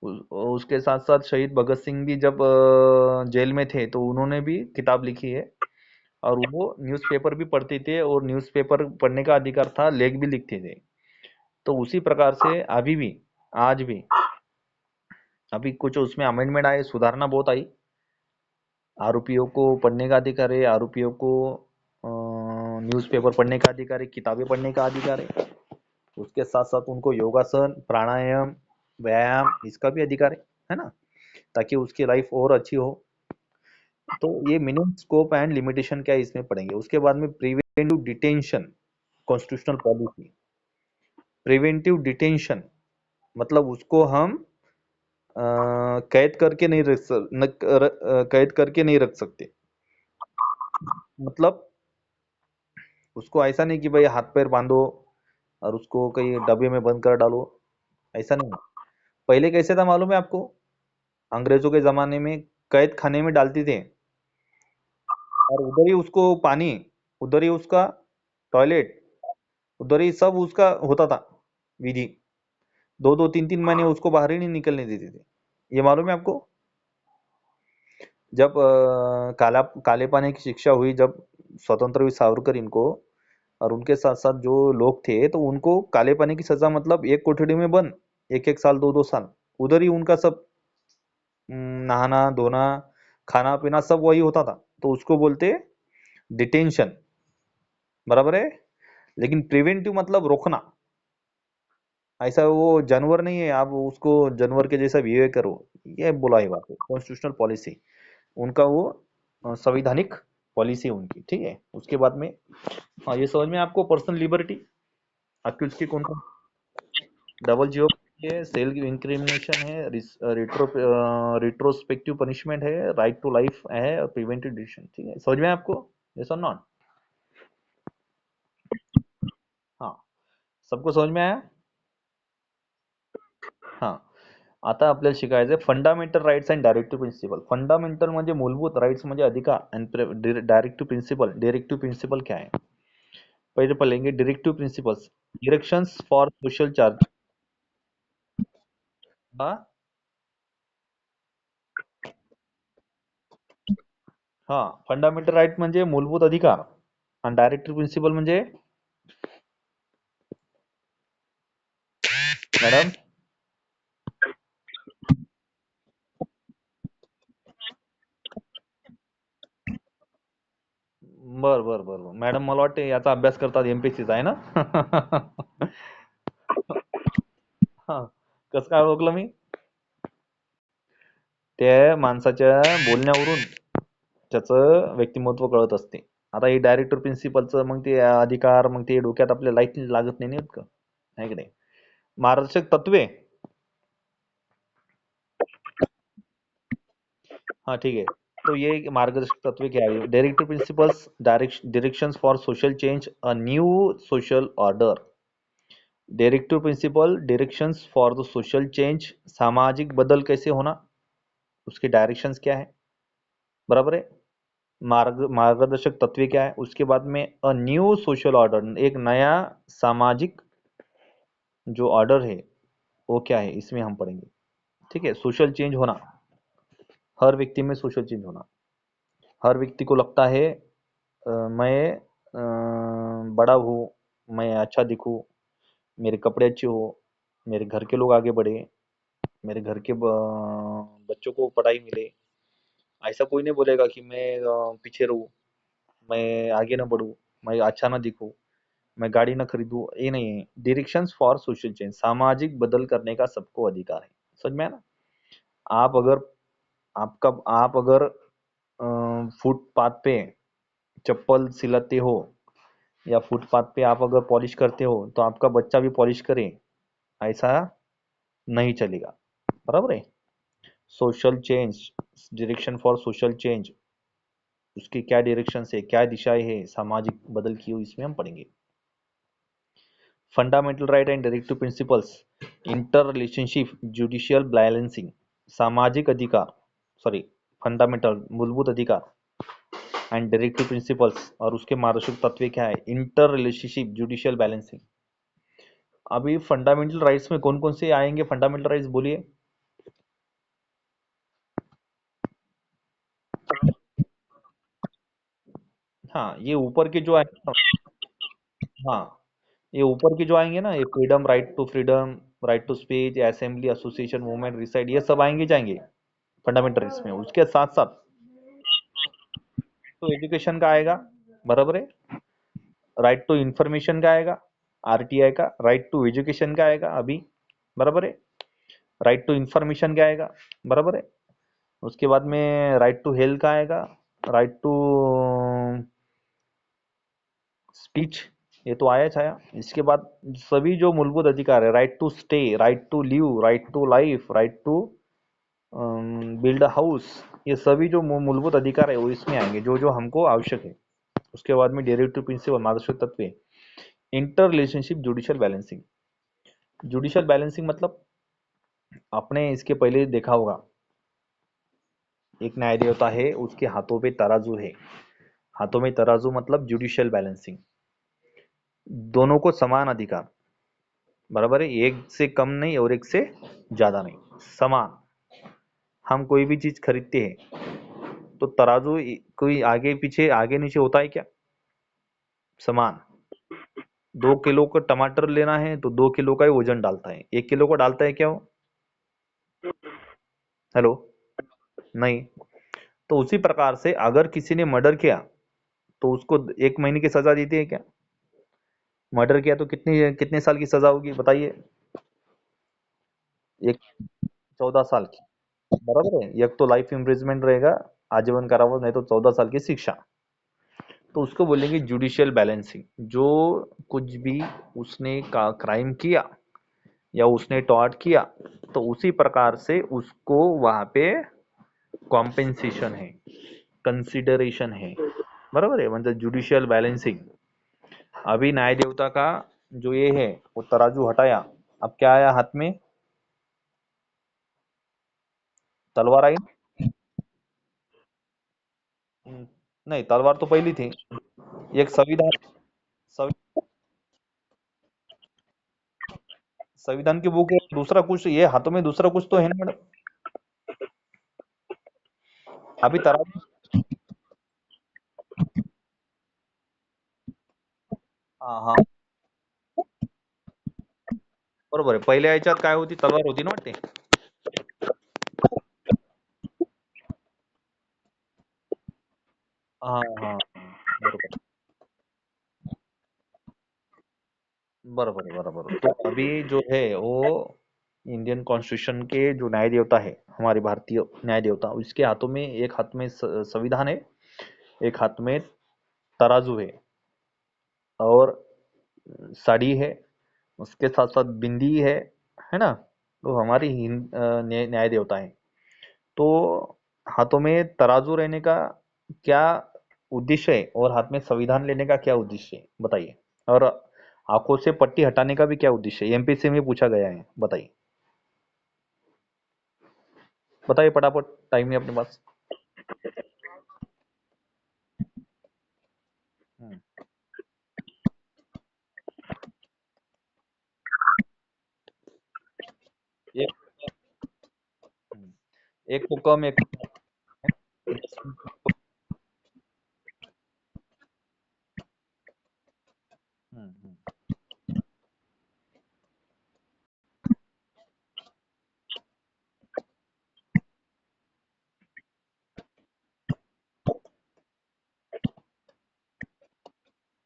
उसके साथ साथ शहीद भगत सिंह भी जब जेल में थे तो उन्होंने भी किताब लिखी है, और वो न्यूज़पेपर भी पढ़ते थे और न्यूज़पेपर पढ़ने का अधिकार था, लेख भी लिखते थे। तो उसी प्रकार से अभी भी, आज भी, अभी कुछ उसमें अमेंडमेंट आए, सुधारना बहुत आई। आरोपियों को पढ़ने का अधिकार है, आरोपियों को न्यूज़पेपर पढ़ने का अधिकार है, किताबें पढ़ने का अधिकार है। उसके साथ साथ उनको योगासन, प्राणायाम, व्यायाम, इसका भी अधिकार है ना, ताकि उसकी लाइफ और अच्छी हो। तो ये मिनिमम स्कोप एंड लिमिटेशन क्या है इसमें पढ़ेंगे। उसके बाद में preventive detention, constitutional policy. Preventive detention मतलब उसको हम कैद करके नहीं कैद करके नहीं रख सकते। मतलब उसको ऐसा नहीं कि भाई हाथ पैर बांधो और उसको कहीं डब्बे में बंद कर डालो, ऐसा नहीं। पहले कैसे था मालूम है आपको? अंग्रेजों के जमाने में कैद खाने में डालते थे, और उधर ही उसको पानी, उधर ही उसका टॉयलेट, उधर ही सब उसका होता था विधि। 2-2 3-3 महीने उसको बाहर ही नहीं निकलने देते थे। ये मालूम है आपको? जब काले पानी की शिक्षा हुई, जब स्वतंत्र हुई सावरकर इनको, और उनके साथ साथ जो लोग थे, तो उनको काले पानी की सजा मतलब एक कोठड़ी में बंद, 1-1 साल 2-2 साल, उधर ही उनका सब नहाना धोना खाना पीना सब वही होता था। तो उसको बोलते डिटेंशन, बराबर है। लेकिन प्रिवेंटिव मतलब रोकना। ऐसा वो जानवर नहीं है आप उसको जानवर के जैसा बिहेव करो, ये बोला है बात, कॉन्स्टिट्यूशनल पॉलिसी उनका, वो संवैधानिक पॉलिसी उनकी, ठीक है। उसके बाद में हाँ, ये समझ में आपको पर्सनल लिबर्टी, आपकी उसकी कौन कौन, डबल जीओ है, सेल्फ इंक्रिमिनेशन है, रिट्रोस्पेक्टिव पनिशमेंट है, राइट टू लाइफ है, और प्रिवेंटिव डिसीजन, ठीक है। समझ में आपको? यस और नॉट? हाँ, सबको समझ में आया? हाँ। आता आपल्याला शिकायचं fundamental rights and directive principal. Fundamental म्हणजे मूलभूत, राइट्स म्हणजे अधिकार, and directive principal, directive principal क्या है? पहले पढ़ेंगे directive principles, directions for social charge. हाँ। हाँ, फंडामेंटल राइट म्हणजे मूलभूत अधिकार, आणि डायरेक्टिव्ह प्रिन्सिपल म्हणजे मॅडम, बर बर बर बर, मॅडम मला वाटते याचा अभ्यास करतात एमपीएससीचा आहे ना? हा, कसं काय ओळखलं मी? त्या माणसाच्या बोलण्यावरून त्याचं व्यक्तिमत्व कळत असते। आता हे डायरेक्टर प्रिन्सिपलचं मग ते अधिकार, मग ते डोक्यात आपल्या लाईट लागत नाही का, आहे की नाही? मार्गदर्शक तत्वे, हाँ ठीक है। तो ये मार्गदर्शक तत्व क्या है? Directive principles, directions for social change, a new social order. Directive principle, directions for the social change, सामाजिक बदल कैसे होना, उसके डायरेक्शंस क्या है, बराबर है। मार्गदर्शक तत्व क्या है, उसके बाद में अ न्यू सोशल ऑर्डर, एक नया सामाजिक जो ऑर्डर है वो क्या है, इसमें हम पढ़ेंगे, ठीक है। सोशल चेंज होना, हर व्यक्ति में सोशल चेंज होना। हर व्यक्ति को लगता है मैं बड़ा हूँ, मैं अच्छा दिखूँ, मेरे कपड़े अच्छे हो, मेरे घर के लोग आगे बढ़े, मेरे घर के बच्चों को पढ़ाई मिले। ऐसा कोई नहीं बोलेगा कि मैं पीछे रहूं, मैं आगे ना बढ़ूं, मैं अच्छा ना दिखूं, मैं गाड़ी ना खरीदूं। ये नहीं है। डायरेक्शंस फॉर सोशल चेंज, सामाजिक बदल करने का सबको अधिकार है। समझ में आया ना? आप अगर आपका आप अगर फुटपाथ पे चप्पल सिलाते हो, या फुटपाथ पे आप अगर पॉलिश करते हो, तो आपका बच्चा भी पॉलिश करे, ऐसा नहीं चलेगा। बराबर है? Social change, direction for social change, उसकी क्या डायरेक्शन है, क्या दिशाएं है सामाजिक बदल की, इसमें हम पढ़ेंगे। Fundamental right and directive principles, inter relationship, judicial balancing, सामाजिक अधिकार, सॉरी, फंडामेंटल मूलभूत अधिकार एंड डायरेक्टिव प्रिंसिपल्स, और उसके मार्गदर्शक तत्व क्या है? Inter relationship, judicial balancing. अभी फंडामेंटल राइट्स में कौन कौन से आएंगे फंडामेंटल राइट्स, बोलिए। हाँ, ये ऊपर के जो आएंगे ना, हाँ, ये ऊपर के जो आएंगे ना, ये freedom, right to freedom, right to speech, assembly, association, movement, reside, ये सब आएंगे जाएंगे फंडामेंटल राइट्स में। उसके साथ साथ तो एजुकेशन का आएगा, बराबर है? राइट टू इंफॉर्मेशन का आएगा, आरटीआई का। राइट टू एजुकेशन का आएगा अभी, बराबर है? राइट टू इंफॉर्मेशन का आएगा, बराबर है? उसके बाद में राइट टू हेल्थ का आएगा, राइट टू स्पीच, ये तो आया छाया। इसके बाद सभी जो मूलभूत अधिकार है, right to stay, right to live, right to life, right to build a house, ये सभी जो मूलभूत अधिकार है वो इसमें आएंगे, जो जो हमको आवश्यक है। उसके बाद में डायरेक्टिव प्रिंसिपल, मार्गदर्शक तत्व, inter relationship, judicial balancing. Judicial balancing मतलब, आपने इसके पहले देखा होगा, एक न्याय देवता है, उसके हाथों पे तराजू है। हाथों में तराजू मतलब जुडिशियल बैलेंसिंग। दोनों को समान अधिकार, बराबर है? एक से कम नहीं और एक से ज्यादा नहीं, समान। हम कोई भी चीज खरीदते हैं, तो तराजू कोई आगे पीछे, आगे नीचे होता है क्या? समान। 2 किलो का टमाटर लेना है तो 2 किलो का ही वजन डालता है, 1 किलो का डालता है क्या वो? हेलो? नहीं। तो उसी प्रकार से अगर किसी ने मर्डर किया, तो उसको 1 महीने की सजा देती है क्या? मर्डर किया तो कितनी कितने साल की सजा होगी, बताइए? एक 14 साल की, बराबर है? एक तो लाइफ इम्प्रिजमेंट रहेगा, आजीवन कारावास, नहीं तो 14 साल की शिक्षा। तो उसको बोलेंगे जुडिशियल बैलेंसिंग। जो कुछ भी उसने का क्राइम किया या उसने टॉर्ट किया, तो उसी प्रकार से उसको वहां पे कॉम्पेंसेशन है, कंसिडरेशन है, बराबर है? मतलब जुडिशियल बैलेंसिंग। अभी न्याय देवता का जो ये है, वो तराजू हटाया, अब क्या आया हाथ में? तलवार आई। नहीं, तलवार तो पहली थी। एक संविधान, संवि- संविधान की बुक है, दूसरा कुछ ये हाथों में, दूसरा कुछ तो है ना मैडम? अभी तराजू, हाँ हाँ, बरोबर आहे. पहिल्या याच्यात काय होती? तलवार होती ना वाटते? हाँ हाँ, बरोबर बरोबर है, बरोबर है। तो अभी जो है वो इंडियन कॉन्स्टिट्यूशन के जो न्याय देवता है, हमारे भारतीय न्याय देवता, उसके हाथों में, एक हाथ में संविधान है, एक हाथ में तराजू और साड़ी है, उसके साथ साथ बिंदी है ना? तो हमारी न्याय देवता है। तो हाथों में तराजू रहने का क्या उद्देश्य है, और हाथ में संविधान लेने का क्या उद्देश्य है, बताइए? और आंखों से पट्टी हटाने का भी क्या उद्देश्य है? एमपीसी में पूछा गया है, बताइए? बताइए फटाफट, टाइम है अपने पास। हम्म, एक हम्म, एक को कम, एक को ज्यादा। हम्म, हम्म,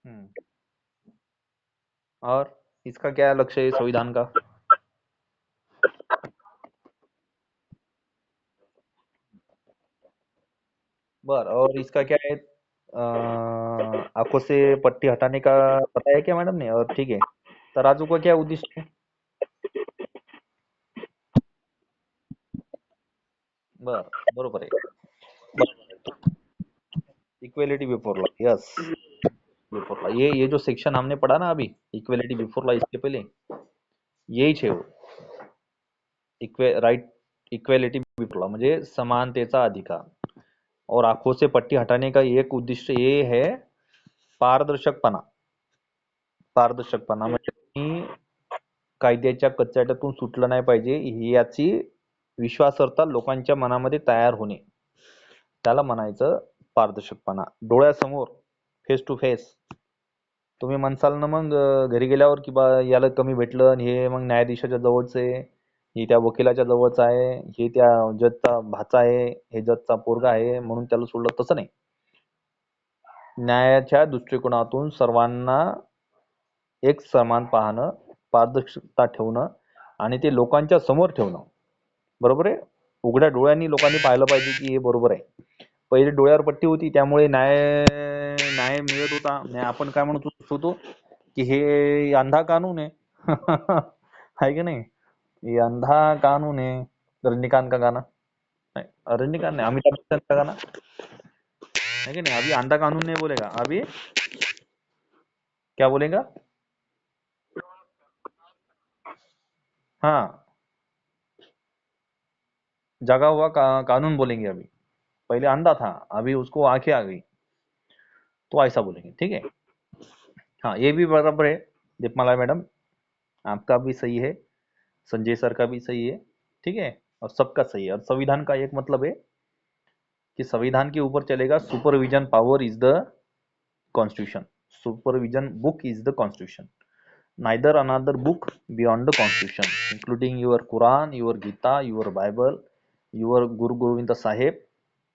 हम्म, और इसका क्या लक्ष्य है संविधान का? बर, और इसका क्या है? आंखों से पट्टी हटाने का पता है क्या मैडम ने? और ठीक है, तराजू का क्या उद्देश्य है? बर, बरोबर आहे. Equality before law, yes. Before law, ये जो सेक्शन हमने पढ़ा ना अभी, इक्वेलिटी बिफोर लॉ, इसके पहले यही है वो. राइट, इक्वेलिटी बिफोर लॉ म्हणजे समानतेचा अधिकार. और आंखों से पट्टी हटाने का एक उद्देश्य ये है, पारदर्शकपणा. पारदर्शकपणा म्हणजे मी कायद्याच्या कचाट्यातून सुटलं नाही पाहिजे याची विश्वासार्हता लोकांच्या मनामध्ये तयार होणे, त्याला म्हणायचं पारदर्शकपणा. डोळ्यासमोर, फेस टू फेस तुम्ही म्हणसाल ना मग घरी गेल्यावर की बा याला कमी भेटलं आणि हे मग न्यायाधीशाच्या जवळचं आहे, हे त्या वकिलाच्या जवळचं आहे, हे त्या जजचा भाचा आहे, हे जजचा पोरगा आहे म्हणून त्याला सोडलं, तसं नाही. न्यायाच्या दृष्टिकोनातून सर्वांना एक समान पाहणं, पारदर्शकता ठेवणं आणि ते लोकांच्या समोर ठेवणं. बरोबर आहे. उघड्या डोळ्यांनी लोकांनी पाहिलं पाहिजे की हे बरोबर आहे. पहिले डोळ्यावर पट्टी होती त्यामुळे न्याय न्याय मिळत होता. आपण काय म्हणत होतो की हे अंधा कानून आहे. आहे की नाही? ये अंधा कानून है. रजनीकांत का गाना. नहीं, रजनीकांत नहीं, अमिताभ बच्चन का गाना है कि नहीं? अभी अंधा कानून नहीं बोलेगा, अभी क्या बोलेगा? हाँ, जगा हुआ कानून बोलेंगे अभी. पहले अंधा था, अभी उसको आंखें आ गई, तो ऐसा बोलेंगे. ठीक है. हाँ, ये भी बराबर है. दीपमाला मैडम, आपका भी सही है, संजय सर का भी सही है. ठीक है, और सबका सही है. और संविधान का एक मतलब है कि संविधान के ऊपर चलेगा, supervision power is the constitution. Supervision book is the constitution. Neither another book beyond the constitution, including your Quran, your Gita, your Bible, your Guru Govinda Sahib,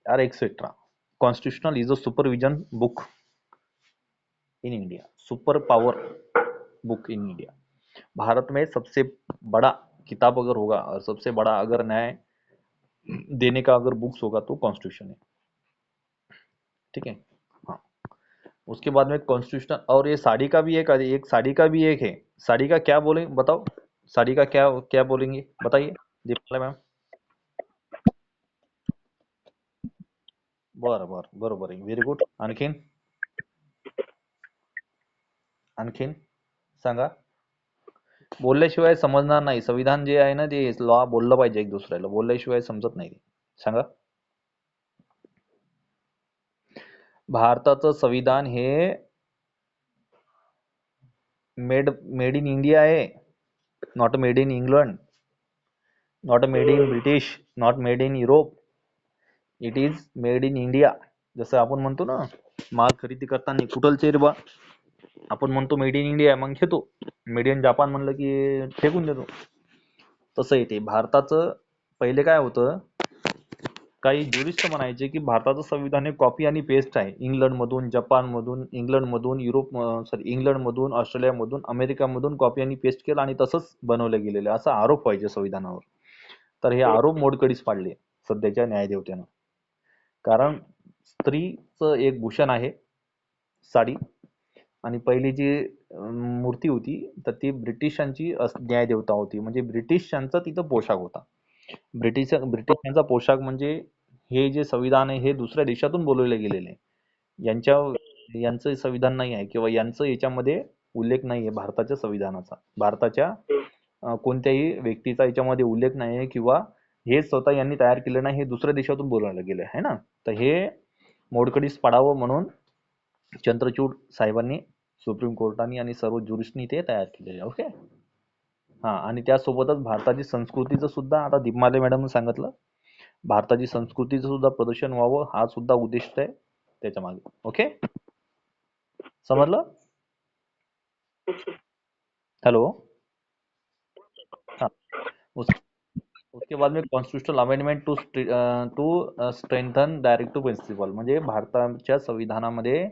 or etc. Constitutional is a supervision book in India. Super power book in India. Bharat में सबसे बड़ा किताब अगर होगा और सबसे बड़ा अगर न्याय देने का अगर बुक्स होगा तो कॉन्स्टिट्यूशन है. ठीक है. हाँ, उसके बाद में कॉन्स्टिट्यूशन. और ये साड़ी का भी एक साड़ी का भी एक है. साड़ी का क्या बोले बताओ? साड़ी का क्या क्या बोलेंगे बताइए दीपाला मैम. बरं बरं, बरोबर आहे, व्हेरी गुड. आणखीन आणखीन सांगा. बोलल्याशिवाय समजणार नाही. संविधान जे आहे ना, ते लॉ बोललं पाहिजे एक दुसऱ्याला, बोलल्याशिवाय समजत नाही ते. सांगा. भारताचं संविधान हे मेड इन इंडिया आहे. Not made in England, not made in British, not made in Europe. It is made in India. जसं आपण म्हणतो ना, माल खरेदी करताना कुठलचे रे बा, आपण म्हणतो मेड इन इंडिया, मग घेतो. मेड इन जापान म्हणलं की फेकून देतो. तसं येते भारताचं. पहिले काय होतं, काही ज्युरिस्ट म्हणायचे की भारताचं संविधान हे कॉपी आणि पेस्ट आहे. इंग्लंडमधून, जपानमधून, इंग्लंडमधून, इंग्लंडमधून, ऑस्ट्रेलियामधून, अमेरिकामधून कॉपी आणि पेस्ट केलं आणि तसंच बनवलं गेलेलं, असा आरोप व्हायचे संविधानावर. तर हे आरोप मोडकळीस पाडले सध्याच्या न्यायदेवतेनं. कारण स्त्रीचं एक भूषण आहे साडी. आणि पहिली जी मूर्ती होती तर ती ब्रिटिशांची न्यायदेवता होती. म्हणजे ब्रिटिशांचा तिथं पोशाख होता. ब्रिटिशांचा पोशाख म्हणजे हे जे संविधान आहे हे दुसऱ्या देशातून बोलवले गेलेले आहे. यांच्या यांचं संविधान नाही आहे किंवा यांचं याच्यामध्ये उल्लेख नाही आहे भारताच्या संविधानाचा. भारताच्या कोणत्याही व्यक्तीचा याच्यामध्ये उल्लेख नाही आहे किंवा हे स्वतः यांनी तयार केलं नाही, हे दुसऱ्या देशातून बोलवलं गेलं आहे ना. तर हे मोडकळीस पाडावं म्हणून चंद्रचूड साहेबांनी, सुप्रीम कोर्टाने आणि सर्व ज्युरिस्टनी ते तयार केलेले. ओके. हा, आणि त्यासोबतच भारताची संस्कृतीचं सुद्धा, आता दीपमाले मॅडम सांगितलं, भारताची संस्कृतीचं सुद्धा प्रदर्शन व्हावं हा सुद्धा उद्देश आहे त्याच्या मागे. ओके, समजलं? हेलो. हाँ. उस, उसके बाद में constitutional amendment to strengthen directive principle, म्हणजे भारताच्या संविधानामध्ये